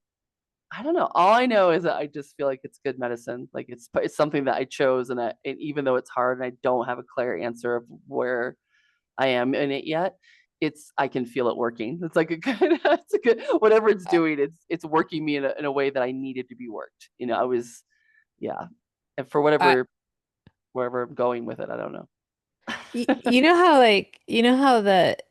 S2: I don't know. All I know is that I just feel like it's good medicine. Like it's something that I chose, and even though it's hard and I don't have a clear answer of where I am in it yet, I can feel it working. It's like a good, it's a good whatever it's
S1: I,
S2: doing. It's working me in a way that I needed to be worked. I was yeah, and for
S1: I
S2: wherever I'm going with it, I don't know.
S1: you know how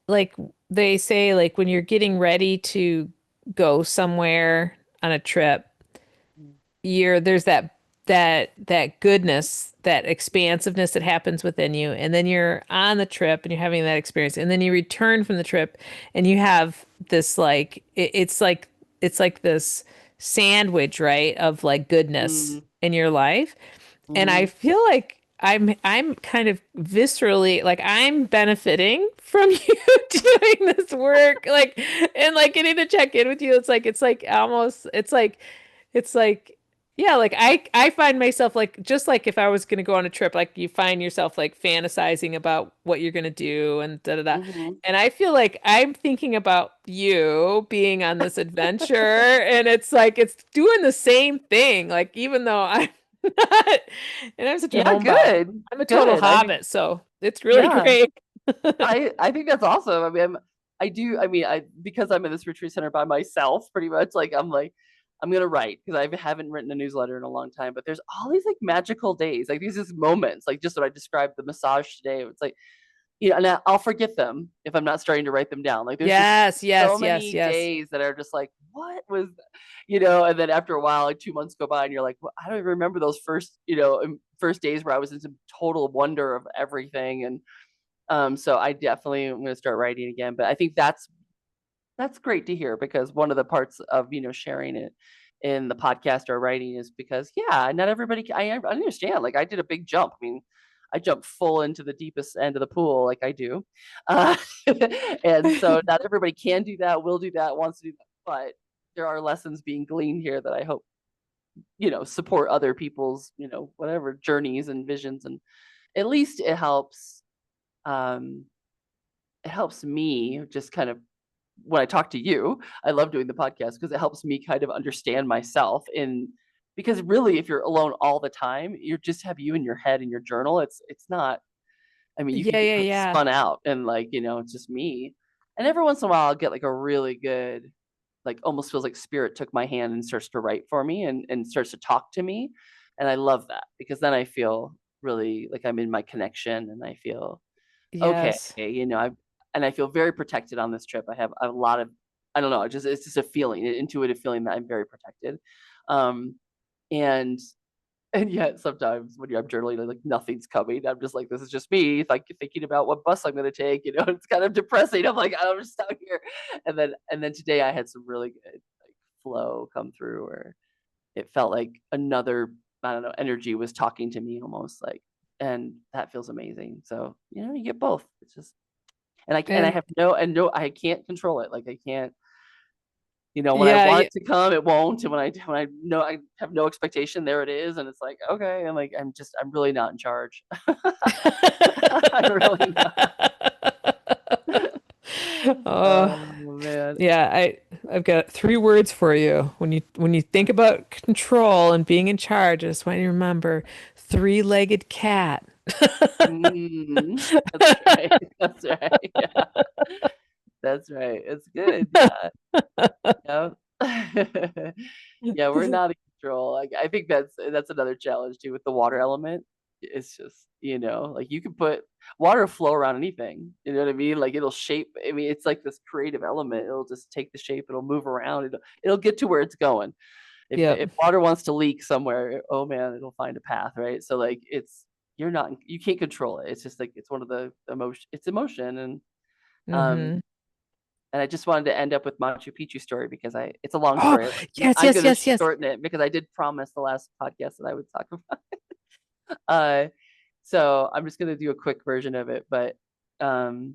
S1: like they say like when you're getting ready to go somewhere on a trip, there's that goodness, that expansiveness that happens within you, and then you're on the trip and you're having that experience, and then you return from the trip and you have this like it's like this sandwich, right, of like goodness
S2: Mm,
S1: in your life. And I
S2: mm-hmm,
S1: feel like I'm kind of viscerally like I'm benefiting from you doing this work, like and like getting to check in with you. It's like almost it's like yeah, like I find myself like just like if I was gonna go on a trip, like you find yourself like fantasizing about what you're gonna do and da da da.
S2: mm-hmm.
S1: And I feel like I'm thinking about you being on this adventure, and it's like it's doing the same thing. Like even though I'm not, and I'm such a
S2: Yeah,
S1: homebody,
S2: good,
S1: I'm a total
S2: good. I think
S1: hobbit, so it's really
S2: yeah,
S1: great.
S2: I think that's awesome. I mean, I do. I mean, I because I'm in this retreat center by myself, pretty much. I'm gonna write because I haven't written a newsletter in a long time. But there's all these like magical days, like these just moments, like just what I described the massage today. It's like and I'll forget them if I'm not starting to write them down. Like there's just
S1: Yes,
S2: so
S1: yes, yes,
S2: many
S1: yes.
S2: days that are just like, what was, and then after a while, like 2 months go by, and you're like, well, I don't even remember those first, first days where I was in some total wonder of everything, and so I definitely am going to start writing again. But I think that's great to hear because one of the parts of sharing it in the podcast or writing is because yeah, not everybody. I understand. Like I did a big jump. I mean, I jumped full into the deepest end of the pool, like I do, uh, and so not everybody can do that, will do that, wants to do that. But there are lessons being gleaned here that I hope support other people's whatever journeys and visions, and at least um, it helps me just kind of when I talk to you, I love doing the podcast because it helps me kind of understand myself in because really if you're alone all the time, you just have you in your head in your journal. It's not I mean, you
S1: Yeah,
S2: could get
S1: yeah,
S2: kind of
S1: yeah.
S2: spun out and like, it's just me. And every once in a while I'll get like a really good like almost feels like spirit took my hand and starts to write for me and starts to talk to me. And I love that because then I feel really like I'm in my connection and I feel okay,
S1: Yes.
S2: and I feel very protected on this trip. I have a lot of, I don't know, it's just a feeling, an intuitive feeling that I'm very protected. Um, and and yet sometimes when I'm journaling, like nothing's coming. I'm just like, this is just me, like thinking about what bus I'm gonna take. It's kind of depressing. I'm like, I'm just out here, and then today I had some really good like flow come through where it felt like another I don't know energy was talking to me almost like, and that feels amazing. So you get both. It's just and I
S1: And
S2: have no I can't control it. Like I can't, when I
S1: yeah,
S2: want
S1: yeah.
S2: it to come, it won't. And when I know I have no expectation, there it is. And it's like, okay. And like I'm really not in charge. I'm really not.
S1: Oh,
S2: Oh man.
S1: yeah. I've got three words for you. When you think about control and being in charge, I just want you to remember three-legged cat.
S2: That's right. That's right. Yeah, that's right. It's good. Yeah. Yeah. Yeah, we're not in control. Like I think that's another challenge too with the water element. It's just, like you can put water flow around anything. You know what I mean? Like it'll shape. I mean, it's like this creative element. It'll just take the shape, it'll move around, it'll get to where it's going.
S1: Yep.
S2: If water wants to leak somewhere, oh man, it'll find a path, right? So like you can't control it. It's just like it's one of the emotion it's emotion. Um
S1: Hmm.
S2: and I just wanted to end up with Machu Picchu story because I it's a long
S1: Oh,
S2: story.
S1: yes,
S2: I'm
S1: yes,
S2: gonna
S1: yes, yes.
S2: shorten it because I did promise the last podcast that I would talk about. Uh, so I'm just gonna do a quick version of it. But um,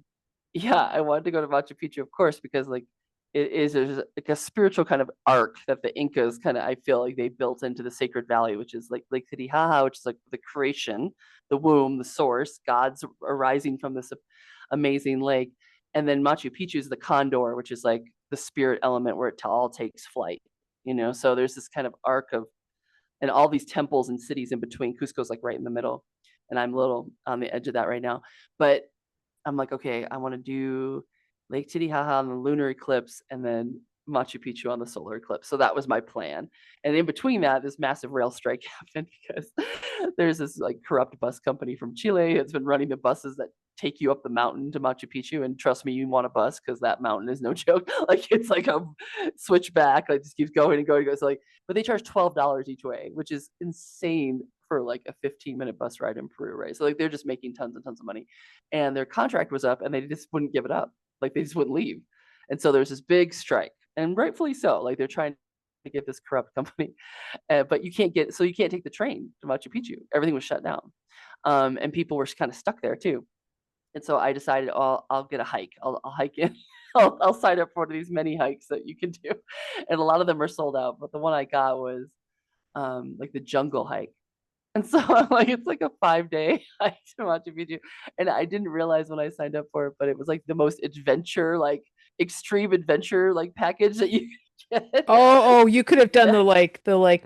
S2: yeah, I wanted to go to Machu Picchu, of course, because like there's like a spiritual kind of arc that the Incas kind of I feel like they built into the Sacred Valley, which is like Lake Titicaca, which is like the creation, the womb, the source, God's arising from this amazing lake, and then Machu Picchu is the condor, which is like the spirit element where it all takes flight. So there's this kind of arc of and all these temples and cities in between. Cusco's like right in the middle, and I'm a little on the edge of that right now. But I'm like, okay, I want to do Lake Titicaca on the lunar eclipse, and then Machu Picchu on the solar eclipse. So that was my plan. And in between that, this massive rail strike happened because there's this like corrupt bus company from Chile that's been running the buses that take you up the mountain to Machu Picchu. And trust me, you want a bus because that mountain is no joke. Like it's like a switchback, like just keeps going and going and goes. So, like, but they charge $12 each way, which is insane for like a 15-minute bus ride in Peru, right? So like they're just making tons and tons of money. And their contract was up and they just wouldn't give it up. Like they just wouldn't leave. And so there's this big strike, and rightfully so. Like they're trying to get this corrupt company, but you can't take the train to Machu Picchu. Everything was shut down, and people were kind of stuck there too. And so I decided, oh, I'll get a hike. I'll hike in. I'll sign up for one of these mini hikes that you can do, and a lot of them are sold out. But the one I got was like the jungle hike, and so I'm like, it's like a 5-day hike to Machu Picchu. And I didn't realize when I signed up for it, but it was like the most adventure, like extreme adventure, like package that you could get.
S1: Oh, you could have done
S2: Yeah,
S1: the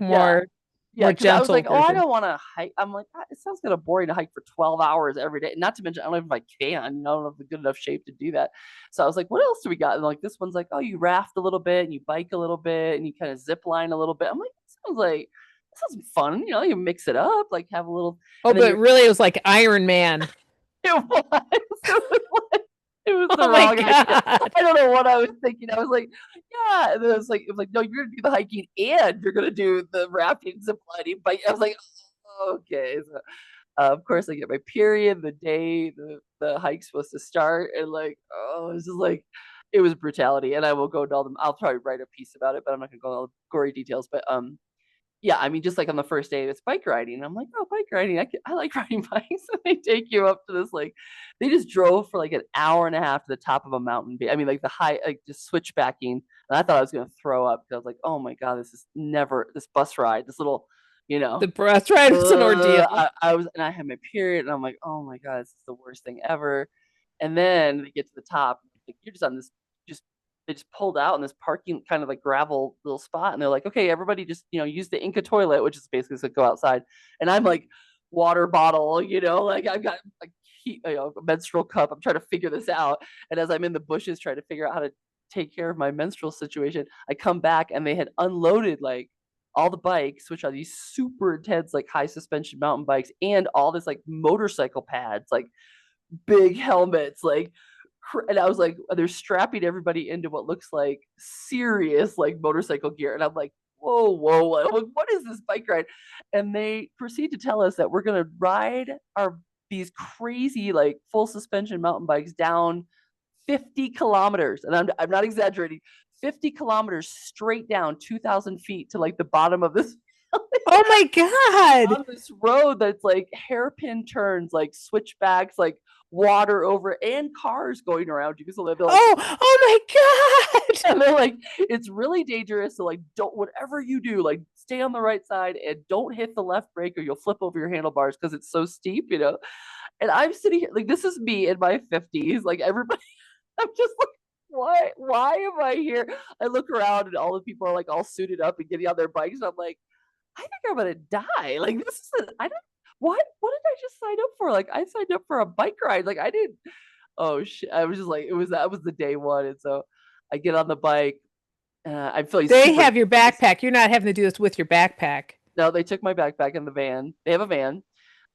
S2: yeah, yeah.
S1: more
S2: Because I was
S1: gentle
S2: like, oh, I
S1: version.
S2: don't want to hike. I'm like, it sounds kind of boring to hike for 12 hours every day. Not to mention, I don't know if I can. I don't know if I'm in good enough shape to do that. So I was like, what else do we got? And like this one's like, oh, you raft a little bit and you bike a little bit and you kind of zip line a little bit. I'm like, that sounds fun. You mix it up, like have a little,
S1: Oh,
S2: and then
S1: but
S2: you're
S1: really it was like Iron Man.
S2: it was. It was the
S1: Oh my
S2: wrong idea.
S1: God.
S2: I don't know what I was thinking. I was like, yeah. And then it was like, no, you're gonna do the hiking and you're gonna do the rafting, zip lining, bike. I was like, oh, okay. So, of course, I get my period the day the hike's supposed to start, and like, oh, it was just like, it was brutality. And I will go into all them. I'll probably write a piece about it, but I'm not gonna go into all the gory details. But yeah, I mean, just like on the first day, it's bike riding. I'm like, oh, bike riding. I like riding bikes. And they take you up to this, like, they just drove for like an hour and a half to the top of a mountain. I mean, like the high, like just switchbacking. And I thought I was going to throw up because I was like, oh my God, this is never, this bus ride, this little, you
S1: The
S2: know,
S1: bus ride was an ordeal.
S2: and I had my period and I'm like, oh my God, this is the worst thing ever. And then they get to the top, like, you're just on this, just they just pulled out in this parking kind of like gravel little spot, and they're like, okay, everybody just use the Inca toilet, which is basically to go outside. And I'm like, water bottle, like I've got like a menstrual cup. I'm trying to figure this out, and as I'm in the bushes trying to figure out how to take care of my menstrual situation, I come back and they had unloaded like all the bikes, which are these super intense, like high suspension mountain bikes, and all this like motorcycle pads, like big helmets, like, and I was like, they're strapping everybody into what looks like serious like motorcycle gear, and I'm like, whoa, whoa, whoa, what is this bike ride? And they proceed to tell us that we're gonna ride our these crazy like full suspension mountain bikes down 50 kilometers, and I'm not exaggerating, 50 kilometers straight down 2,000 feet to like the bottom of this
S1: Oh my God.
S2: on this road that's like hairpin turns, like switchbacks, like water over, and cars going around you. So they're like,
S1: Oh my God.
S2: and they're like, it's really dangerous. So like, don't whatever you do, like stay on the right side and don't hit the left brake or you'll flip over your handlebars because it's so steep. And I'm sitting here like this is me in my 50s, like everybody. I'm just like, why am I here? I look around and all the people are like all suited up and getting on their bikes. And I'm like, I think I'm gonna die. Like this is I don't what did I just sign up for? Like I signed up for a bike ride. Like I didn't oh shit. I was just like it was that was the day one. And so I get on the bike. I'm feeling
S1: They
S2: super
S1: have your backpack. You're not having to do this with your backpack.
S2: no, they took my backpack in the van. They have a van.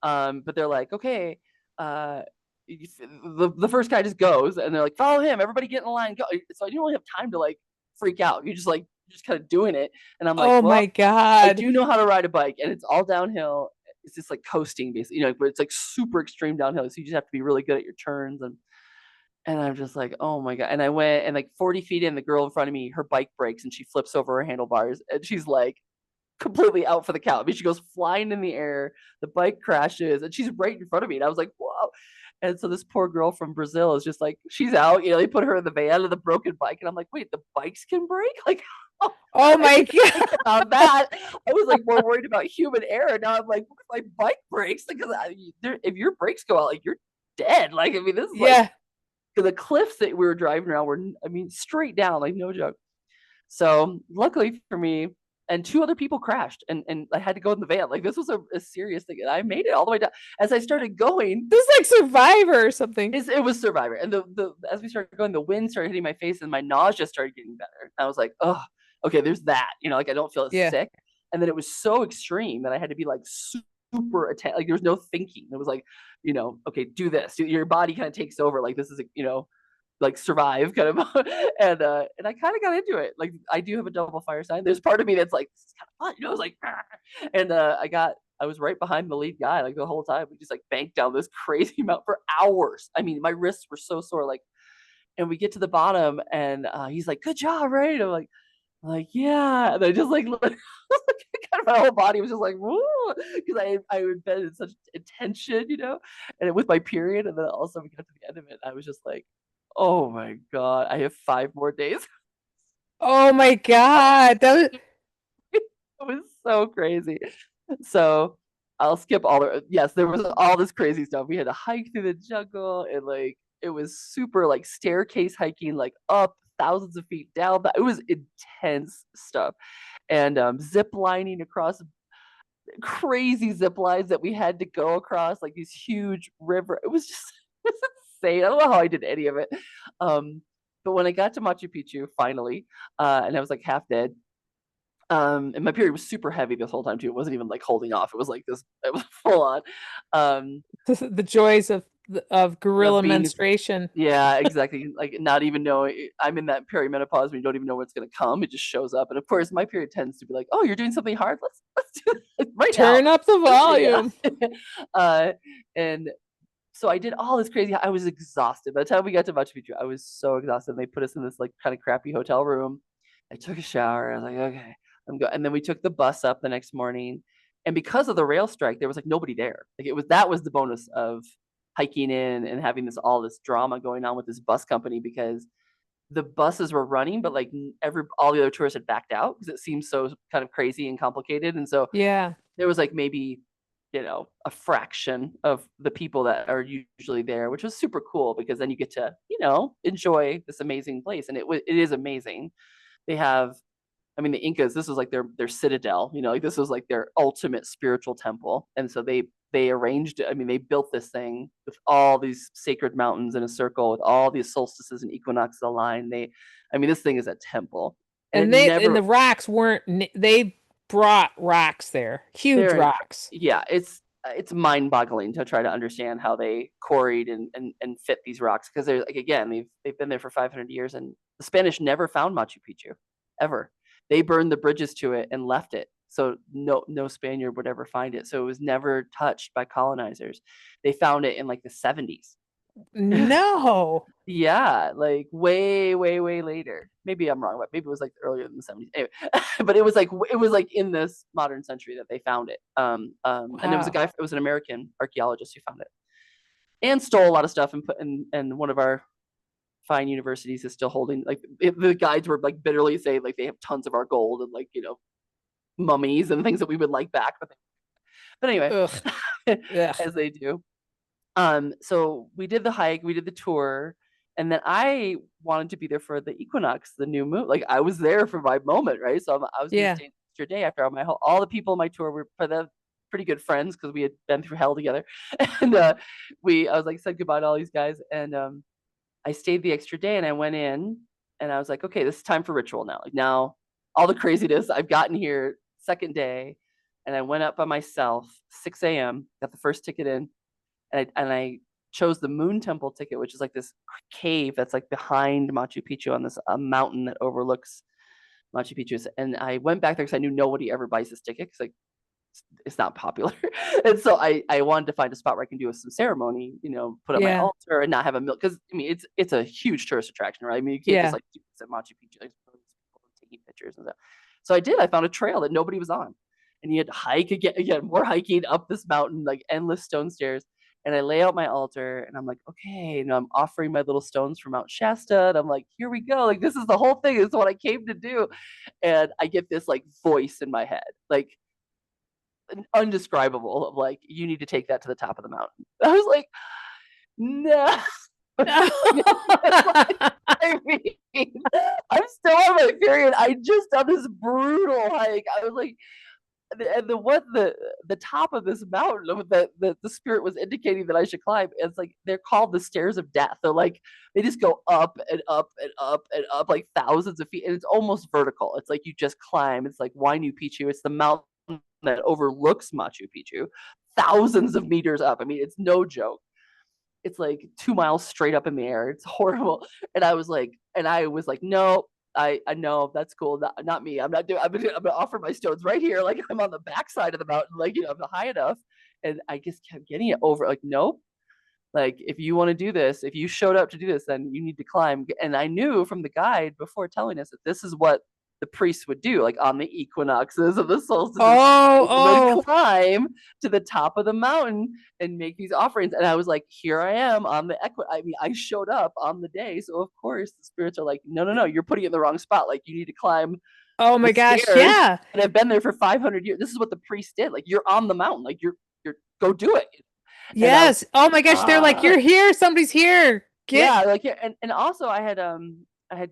S2: But they're like, okay, uh, the first guy just goes and they're like, follow him, everybody get in the line, go. So I didn't really have time to like freak out. You're just kind of doing it. And I'm like,
S1: Oh
S2: well,
S1: my
S2: I
S1: God.
S2: do know how to ride a bike and it's all downhill. It's just like coasting basically, but it's like super extreme downhill. So you just have to be really good at your turns. And I'm just like, oh my God. And I went and like 40 feet in, the girl in front of me, her bike breaks and she flips over her handlebars and she's like, completely out for the count. I mean, she goes flying in the air, the bike crashes, and she's right in front of me. And I was like, whoa. And so this poor girl from Brazil is just like, she's out, they put her in the van of the broken bike. And I'm like, wait, the bikes can break? Like, oh,
S1: Oh
S2: I
S1: my
S2: didn't think
S1: God.
S2: about that. I was like more worried about human error. Now I'm like, what if my bike breaks? Because if your brakes go out, like you're dead. Like, I mean, this is like
S1: Yeah.
S2: the cliffs that we were driving around were, I mean, straight down, like no joke. So luckily for me, and two other people crashed, and I had to go in the van. Like this was a serious thing, and I made it all the way down. As I started going,
S1: This is like Survivor or something.
S2: it was Survivor, and the as we started going, the wind started hitting my face, and my nausea started getting better. And I was like, oh, okay, there's that. Like I don't feel
S1: Yeah.
S2: sick, and then it was so extreme that I had to be like super attentive. Like there was no thinking. It was like, okay, do this. Your body kind of takes over. Like this is like survive kind of and I kind of got into it. Like I do have a double fire sign. There's part of me that's like, this is kind of fun, I was like and I was right behind the lead guy like the whole time. We just like banked down this crazy mountain for hours. I mean, my wrists were so sore. Like, and we get to the bottom and he's like, good job, right? I'm like, yeah. And I just like kind of my whole body was just like, woo, because I had been in such tension, and with my period. And then also we got to the end of it. I was just like, oh my God, I have 5 more days.
S1: Oh my God.
S2: It was so crazy. So I'll skip all the, yes, there was all this crazy stuff. We had to hike through the jungle and like, it was super like staircase hiking, like up thousands of feet down. It was intense stuff. And zip lining across crazy zip lines that we had to go across, like these huge river. It was just it was insane. I don't know how I did any of it. But when I got to Machu Picchu finally, and I was like half dead, and my period was super heavy this whole time too. It wasn't even like holding off. It was like this. It was full on.
S1: The joys of
S2: Of
S1: guerrilla
S2: being
S1: menstruation.
S2: yeah, exactly. Like not even knowing I'm in that perimenopause when you don't even know what's gonna come. It just shows up. And of course my period tends to be like, oh, you're doing something hard. Let's do it right now.
S1: Turn up the
S2: Yeah.
S1: volume.
S2: uh and so I did all this crazy. I was exhausted. By the time we got to Machu Picchu, I was so exhausted. And they put us in this like kind of crappy hotel room. I took a shower. I was like, okay, I'm good. And then we took the bus up the next morning. And because of the rail strike, there was like nobody there. Like that was the bonus of hiking in and having all this drama going on with this bus company because the buses were running, but like all the other tourists had backed out because it seemed so kind of crazy and complicated. And so
S1: Yeah.
S2: there was like maybe a fraction of the people that are usually there, which was super cool because then you get to enjoy this amazing place. And it is amazing. They have, I mean, the Incas, this was like their citadel, like this was like their ultimate spiritual temple. And so they arranged it. I mean, they built this thing with all these sacred mountains in a circle with all these solstices and equinoxes aligned. I mean, this thing is a temple. And it
S1: And
S2: never
S1: the rocks weren't, they brought rocks there, huge
S2: they're
S1: rocks.
S2: yeah, it's mind-boggling to try to understand how they quarried and fit these rocks because they're like again they've been there for 500 years and the Spanish never found Machu Picchu ever. They burned the bridges to it and left it. So no Spaniard would ever find it. So it was never touched by colonizers. They found it in like the 70s.
S1: No.
S2: Yeah, like way, way, way later. Maybe I'm wrong, but maybe it was like earlier than the 70s. Anyway, but it was like in this modern century that they found it. And
S1: Wow.
S2: it was an American archaeologist who found it and stole a lot of stuff and put in. And one of our fine universities is still holding. Like the guides were like bitterly saying like they have tons of our gold and like mummies and things that we would like back, but anyway,
S1: Ugh. Ugh.
S2: as they do. So we did the hike, we did the tour, And then I wanted to be there for the equinox, the new moon. Like I was there for my moment, right? So I was going to
S1: Yeah.
S2: stay an extra day after all the people on my tour were pretty good friends because we had been through hell together. And I was like said goodbye to all these guys, and I stayed the extra day, and I went in, and I was like, okay, this is time for ritual now. Like now, all the craziness I've gotten here, second day, and I went up by myself, 6 a.m. Got the first ticket in, and I chose the Moon Temple ticket, which is like this cave that's like behind Machu Picchu on this mountain that overlooks Machu Picchu. And I went back there because I knew nobody ever buys this ticket because like it's not popular. And so I wanted to find a spot where I can do some ceremony, put up my
S1: Yeah.
S2: altar and not have a milk. Because I mean, it's a huge tourist attraction, right? I mean, you can't just
S1: Yeah.
S2: like do this at Machu Picchu, like people taking pictures and stuff. So I did. I found a trail that nobody was on, and you had to hike again, more hiking up this mountain, like endless stone stairs. And I lay out my altar, and I'm like, okay, I'm offering my little stones from Mount Shasta, and I'm like, here we go, like this is the whole thing. This is what I came to do. And I get this like voice in my head, like undescribable of like, you need to take that to the top of the mountain. I was like, no. I mean, I'm still on my period. I just done this brutal hike. I was like, and the top of this mountain the spirit was indicating that I should climb. It's like they're called the stairs of death. They're like they just go up and up and up and up like thousands of feet, and it's almost vertical. It's like you just climb. It's like Huayna Picchu. It's the mountain that overlooks Machu Picchu, thousands of meters up. I mean, it's no joke. It's like 2 miles straight up in the air. It's horrible. And I was like, no, I know that's cool. Not me. I'm not doing. I'm gonna offer my stones right here. Like I'm on the backside of the mountain. Like I'm high enough. And I just kept getting it over. Like nope. Like if you want to do this, if you showed up to do this, then you need to climb. And I knew from the guide before telling us that this is what the priests would do, like on the equinoxes of the solstices,
S1: Oh,
S2: they would
S1: oh.
S2: climb to the top of the mountain and make these offerings. And I was like, here I am on the I mean, I showed up on the day, so of course the spirits are like, no, no, no, you're putting it in the wrong spot. Like you need to climb
S1: Oh
S2: the
S1: my gosh.
S2: stairs
S1: Yeah.
S2: that have been there for 500 years. This is what the priest did. Like you're on the mountain. Like you're go do it. And I was
S1: Yes. Oh my gosh. They're like,
S2: ah,
S1: you're here. Somebody's here. Get.
S2: yeah, like yeah, and also I had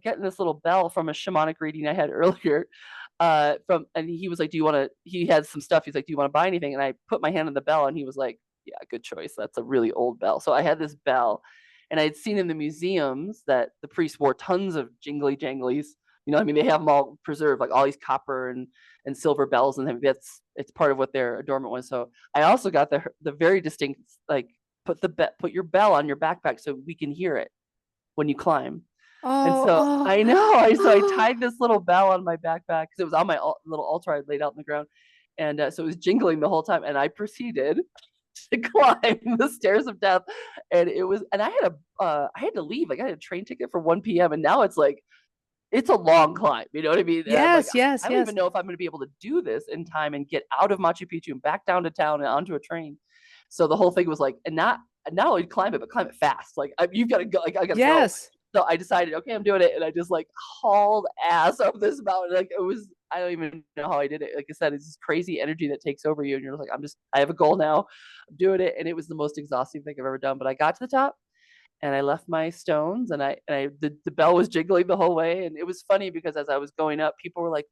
S2: gotten this little bell from a shamanic reading I had earlier. From and he was like, "Do you want to?" He had some stuff. He's like, "Do you want to buy anything?" And I put my hand on the bell, and he was like, "Yeah, good choice. That's a really old bell." So I had this bell, and I had seen in the museums that the priests wore tons of jingly janglies. I mean, they have them all preserved, like all these copper and silver bells, and that's it's part of what their adornment was. So I also got the very distinct like put your bell on your backpack so we can hear it when you climb. And
S1: Oh,
S2: so
S1: oh,
S2: I know, I
S1: oh.
S2: tied this little bell on my backpack because it was on my little altar I laid out on the ground, and so it was jingling the whole time. And I proceeded to climb the stairs of death, and I had to leave. Like I had a train ticket for 1 p.m. and now it's like it's a long climb. You know what I mean? And I'm like,
S1: Yes, yes,
S2: I don't
S1: yes.
S2: even know if I'm going to be able to do this in time and get out of Machu Picchu and back down to town and onto a train. So the whole thing was like, and not only climb it, but climb it fast. Like you've got to go. Like I got to go.
S1: Yes.
S2: So I decided, okay, I'm doing it, and I just like hauled ass up this mountain. Like it was, I don't even know how I did it. Like I said, it's this crazy energy that takes over you, and you're like, I have a goal now. I'm doing it, and it was the most exhausting thing I've ever done. But I got to the top, and I left my stones, and the bell was jiggling the whole way, and it was funny because as I was going up, people were like,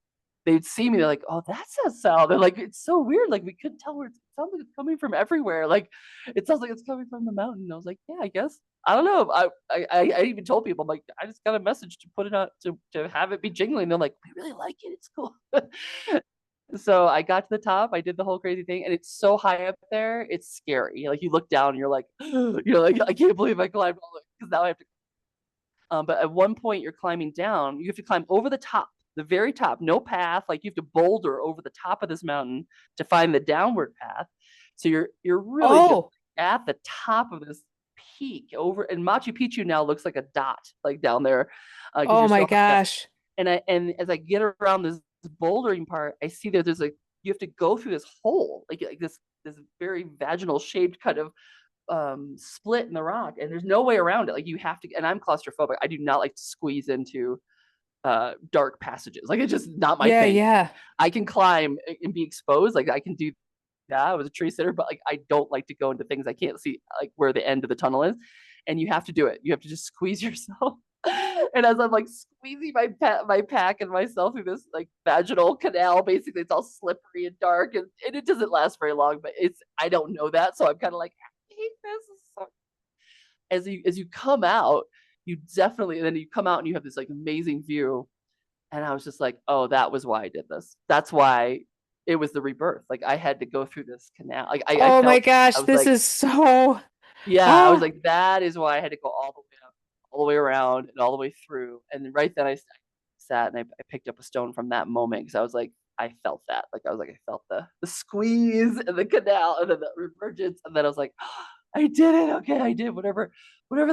S2: they'd see me, they're like, oh, that's a sound. They're like, it's so weird, like we couldn't tell where it sounds like it's coming from everywhere. Like it sounds like it's coming from the mountain. And I was like, yeah, I guess. I don't know. I even told people, I'm like, I just got a message to put it on to have it be jingling. They're like, we really like it. It's cool. So I got to the top. I did the whole crazy thing, and it's so high up there. It's scary. Like you look down, and you're like, like I can't believe I climbed all the because now I have to. But at one point, you're climbing down. You have to climb over the top, the very top, no path. Like you have to boulder over the top of this mountain to find the downward path. So you're really just
S1: Oh,
S2: at the top of this peak over, and Machu Picchu now looks like a dot, like down there, because
S1: oh
S2: you're
S1: my
S2: so high up.
S1: gosh.
S2: And as I get around this bouldering part, I see that there's like you have to go through this hole, like this very vaginal shaped kind of split in the rock, and there's no way around it. Like you have to, and I'm claustrophobic. I do not like to squeeze into dark passages. Like it's just not my
S1: Yeah,
S2: thing.
S1: yeah.
S2: I can climb and be exposed. Like I can do that. I was a tree sitter, but like I don't like to go into things I can't see, like where the end of the tunnel is. and you have to do it. You have to just squeeze yourself. And as I'm like squeezing my pack and myself through this like vaginal canal, basically it's all slippery and dark, and it doesn't last very long. But it's I don't know that, so I'm kind of like, I hate this. So as you come out, you definitely and then you come out and you have this like amazing view. And I was just like, oh, that was why I did this. That's why it was the rebirth. Like I had to go through this canal. Like I
S1: Oh my
S2: felt I
S1: gosh,
S2: was
S1: this
S2: like,
S1: is so.
S2: yeah, I was
S1: Oh,
S2: like, that is why I had to go all the way up, all the way around, and all the way through. And then right then I sat and I picked up a stone from that moment because I was like, I felt that. Like I was like, I felt the squeeze and the canal and then the revergence. And then I was like, oh, I did it. Okay, I did whatever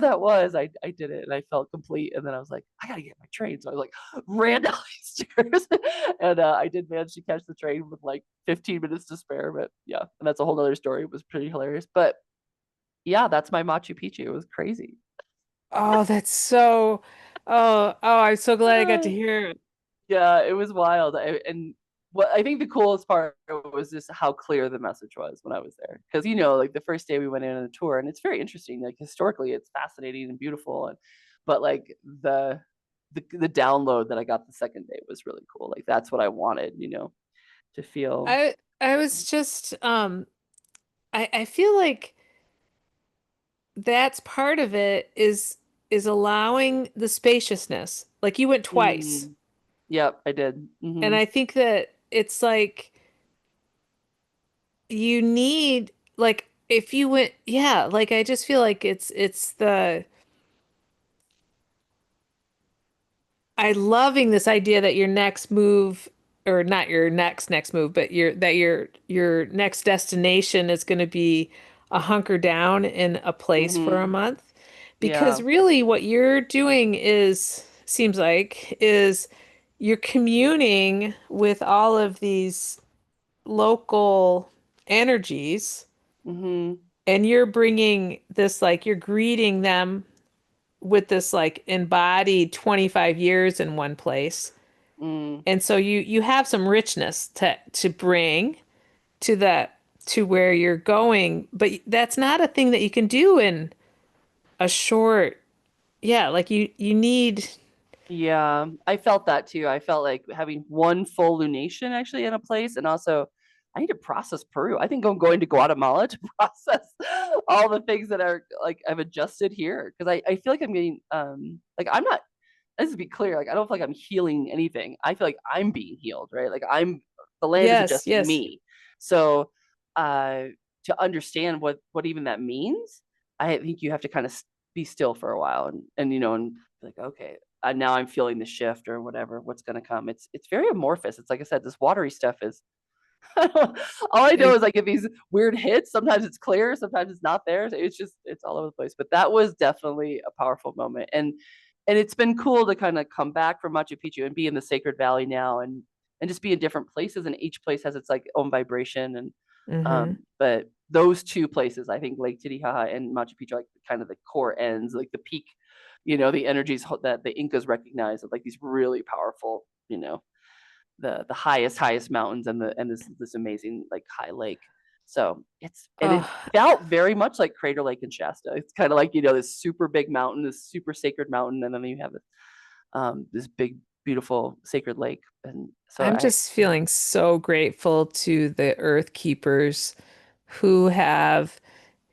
S2: that was. I did it and I felt complete. And then I was like, I gotta get my train. So I was like, ran down these stairs, and I did manage to catch the train with like 15 minutes to spare. But yeah, and that's a whole other story. It was pretty hilarious. But yeah, that's my Machu Picchu. It was crazy.
S1: oh, that's so. Oh, I'm so glad I got to
S2: Uh,
S1: hear it.
S2: yeah, it was wild. And what I think the coolest part was just how clear the message was when I was there. Because like the first day we went in on a tour, and it's very interesting. Like historically, it's fascinating and beautiful, but like the download that I got the second day was really cool. Like that's what I wanted, to feel.
S1: I was just I feel like that's part of it is allowing the spaciousness. Like you went twice.
S2: Mm, yep, I did.
S1: And I think that it's like you need like if you went yeah, like I just feel like it's the I loving this idea that your next move or not your next move, but your next destination is going to be a hunker down in a place for a
S2: Mm-hmm.
S1: month. Because
S2: Yeah.
S1: really what you're doing is seems like is you're communing with all of these local energies
S2: Mm-hmm.
S1: and you're bringing this like you're greeting them with this like embodied 25 years in one place.
S2: Mm.
S1: And so you have some richness to bring to that to where you're going, but that's not a thing that you can do in a short, yeah, like you need
S2: Yeah, I felt that too. I felt like having one full lunation actually in a place, and also I need to process Peru. I think I'm going to Guatemala to process all the things that are like I've adjusted here because I feel like I'm getting like I'm not. Let's be clear, like I don't feel like I'm healing anything. I feel like I'm being healed, right? Like the land is
S1: yes,
S2: adjusting
S1: yes.
S2: me. So uh to understand what even that means, I think you have to kind of be still for a while and like okay, now I'm feeling the shift or whatever what's going to come. It's very amorphous. It's like I said, this watery stuff is all I know
S1: It,
S2: is I get these weird hits. Sometimes it's clear, sometimes it's not there. So it's all over the place. But that was definitely a powerful moment. And it's been cool to kind of come back from Machu Picchu and be in the Sacred Valley now and just be in different places, and each place has its like own vibration. And
S1: mm-hmm.
S2: but those two places, I think Lake Titicaca and Machu Picchu, like kind of the core ends, like the peak, the energies that the Incas recognize of like these really powerful, the highest mountains and this amazing like high lake. So it
S1: Oh,
S2: felt very much like Crater Lake in Shasta. It's kind of like this super big mountain, this super sacred mountain, and then you have this big beautiful sacred lake. And so
S1: I'm
S2: I
S1: just
S2: yeah
S1: feeling so grateful to the earth keepers who have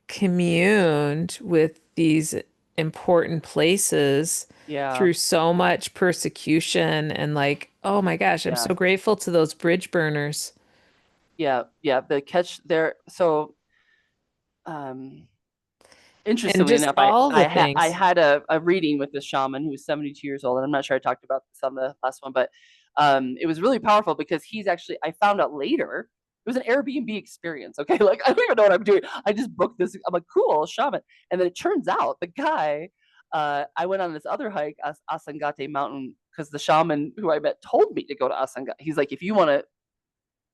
S1: communed with these important places
S2: yeah
S1: through so much persecution and like, oh my gosh, I'm
S2: yeah
S1: so grateful to those bridge burners
S2: yeah the catch there. So um
S1: and
S2: interestingly
S1: just
S2: enough,
S1: all the
S2: I
S1: things.
S2: had a reading with this shaman who was 72 years old, and I'm not sure I talked about this on the last one, but it was really powerful because he's actually I found out later it was an Airbnb experience. Okay, like I don't even know what I'm doing. I just booked this. I'm like, cool, shaman, and then it turns out the guy. I went on this other hike, Asangate Mountain, because the shaman who I met told me to go to Asangate. He's like, if you want to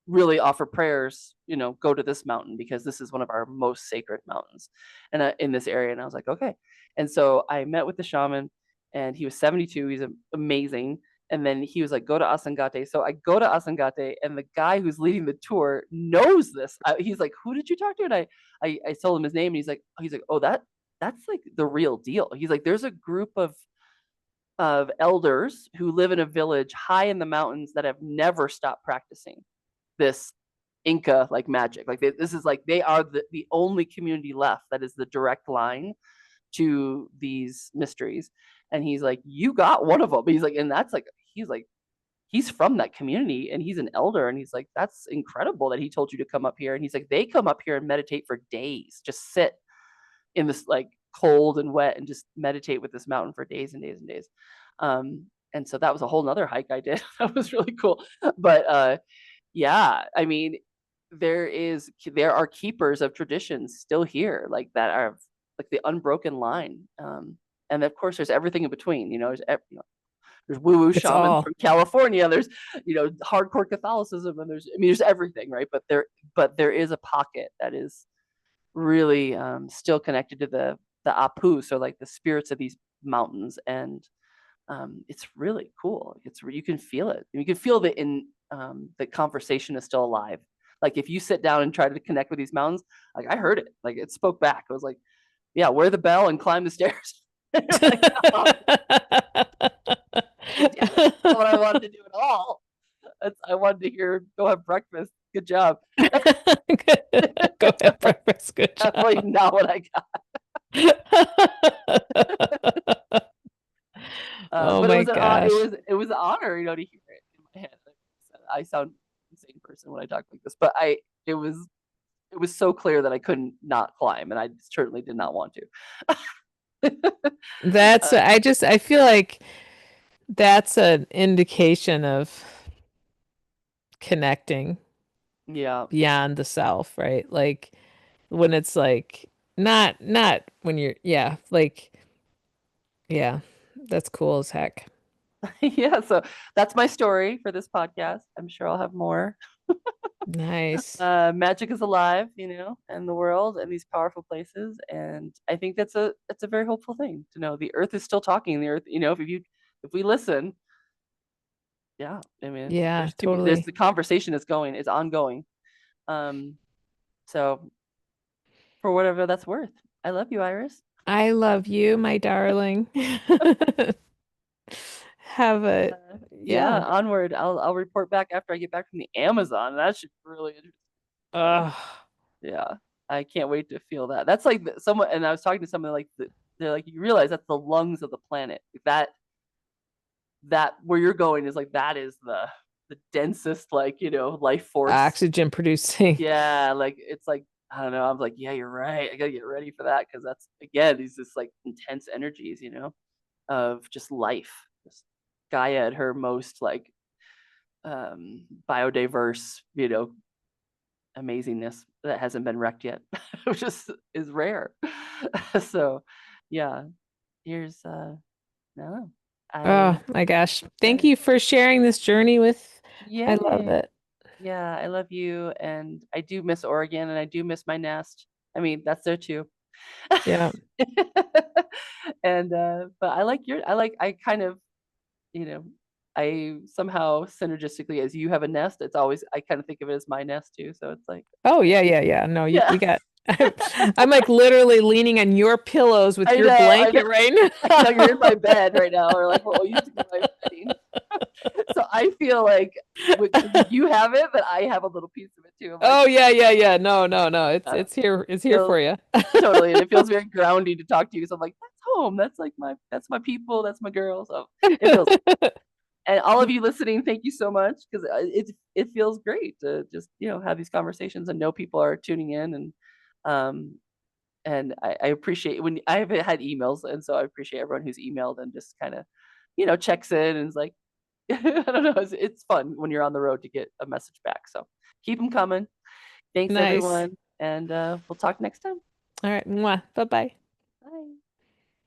S2: really offer prayers, go to this mountain because this is one of our most sacred mountains and in this area. And I was like, okay. And so I met with the shaman, and he was 72. He's amazing. And then he was like, go to Asangate. So I go to Asangate, and the guy who's leading the tour knows this. He's like, who did you talk to? And I told him his name, and he's like, oh, that that's like the real deal. He's like, there's a group of elders who live in a village high in the mountains that have never stopped practicing this Inca like magic. Like this is like they are the only community left that is the direct line to these mysteries. And he's like, you got one of them. He's like, and that's like, he's like, he's from that community and he's an elder. And he's like, that's incredible that he told you to come up here. And he's like, they come up here and meditate for days, just sit in this like cold and wet and just meditate with this mountain for days and days and days. And so that was a whole nother hike I did. That was really cool. But yeah, I mean, there are keepers of traditions still here, like that are like the unbroken line. And of course, there's everything in between. There's woo woo
S1: It's
S2: shamans
S1: all.
S2: from California. There's hardcore Catholicism, and there's everything, right? But there is a pocket that is really still connected to the Apu, so like the spirits of these mountains, and it's really cool. You can feel it. You can feel the conversation is still alive. Like if you sit down and try to connect with these mountains, like I heard it, like it spoke back. I was like, yeah, wear the bell and climb the stairs. Like, oh, yeah, that's not what I wanted to do at all. I wanted to hear, go have breakfast. Good job. That's
S1: Go have breakfast. Good
S2: definitely
S1: job.
S2: not what I got.
S1: Oh
S2: But
S1: my gosh.
S2: it was an honor, to hear it in my head. Like I sound insane person when I talk like this, but it was it was so clear that I couldn't not climb, and I certainly did not want to.
S1: That's,
S2: uh,
S1: I feel like that's an indication of connecting
S2: yeah,
S1: beyond the self, right? Like when it's like not when you're, yeah, like, yeah, that's cool as heck.
S2: yeah. So that's my story for this podcast. I'm sure I'll have more.
S1: Nice.
S2: Magic is alive, and the world and these powerful places, and I think that's a very hopeful thing to know. The Earth is still talking. The Earth, if we listen, yeah. I mean,
S1: Yeah,
S2: there's
S1: totally.
S2: the conversation is ongoing. Um, so for whatever that's worth, I love you, Iris.
S1: I love you, my darling. Have a,
S2: Yeah,
S1: yeah.
S2: onward. I'll report back after I get back from the Amazon. That should be really interesting. So
S1: Ugh.
S2: yeah, I can't wait to feel that. That's like someone, and I was talking to someone like they're like, you realize that's the lungs of the planet. That where you're going is like that is the densest like life force.
S1: Oxygen producing.
S2: Yeah, like it's like I don't know. I'm like, yeah, you're right. I gotta get ready for that because that's again these just like intense energies, of just life. Just Gaia at her most like biodiverse, amazingness that hasn't been wrecked yet, which is rare. So, yeah, here's no,
S1: Oh
S2: I
S1: my gosh. Thank
S2: excited.
S1: you for sharing this journey with. I love
S2: Yay!
S1: it.
S2: Yeah, I love you, and I do miss Oregon, and I do miss my nest. I mean, that's there too.
S1: Yeah.
S2: And but I kind of you know I somehow synergistically as you have a nest, it's always I kind of think of it as my nest too. So it's like
S1: Oh yeah, yeah, yeah. No,
S2: yeah,
S1: we got I'm like literally leaning on your pillows with your
S2: I know.
S1: blanket right
S2: I know you're in my
S1: now.
S2: bed right now, or like what used to be my bedding. So I feel like because you have it, but I have a little piece of it too. I'm like,
S1: Oh yeah, yeah, yeah. No, no, no.
S2: uh,
S1: It's here
S2: feels
S1: for you.
S2: totally, and it feels very grounding to talk to you. So I'm like, that's home. That's like that's my people. That's my girl. So it feels. And all of you listening, thank you so much because it feels great to just have these conversations and know people are tuning in um and I appreciate when I have had emails, and so I appreciate everyone who's emailed and just kind of checks in and is like I don't know, it's fun when you're on the road to get a message back. So keep them coming. Thanks
S1: Nice.
S2: everyone, and we'll talk next time.
S1: All right. Mwah. Bye-bye.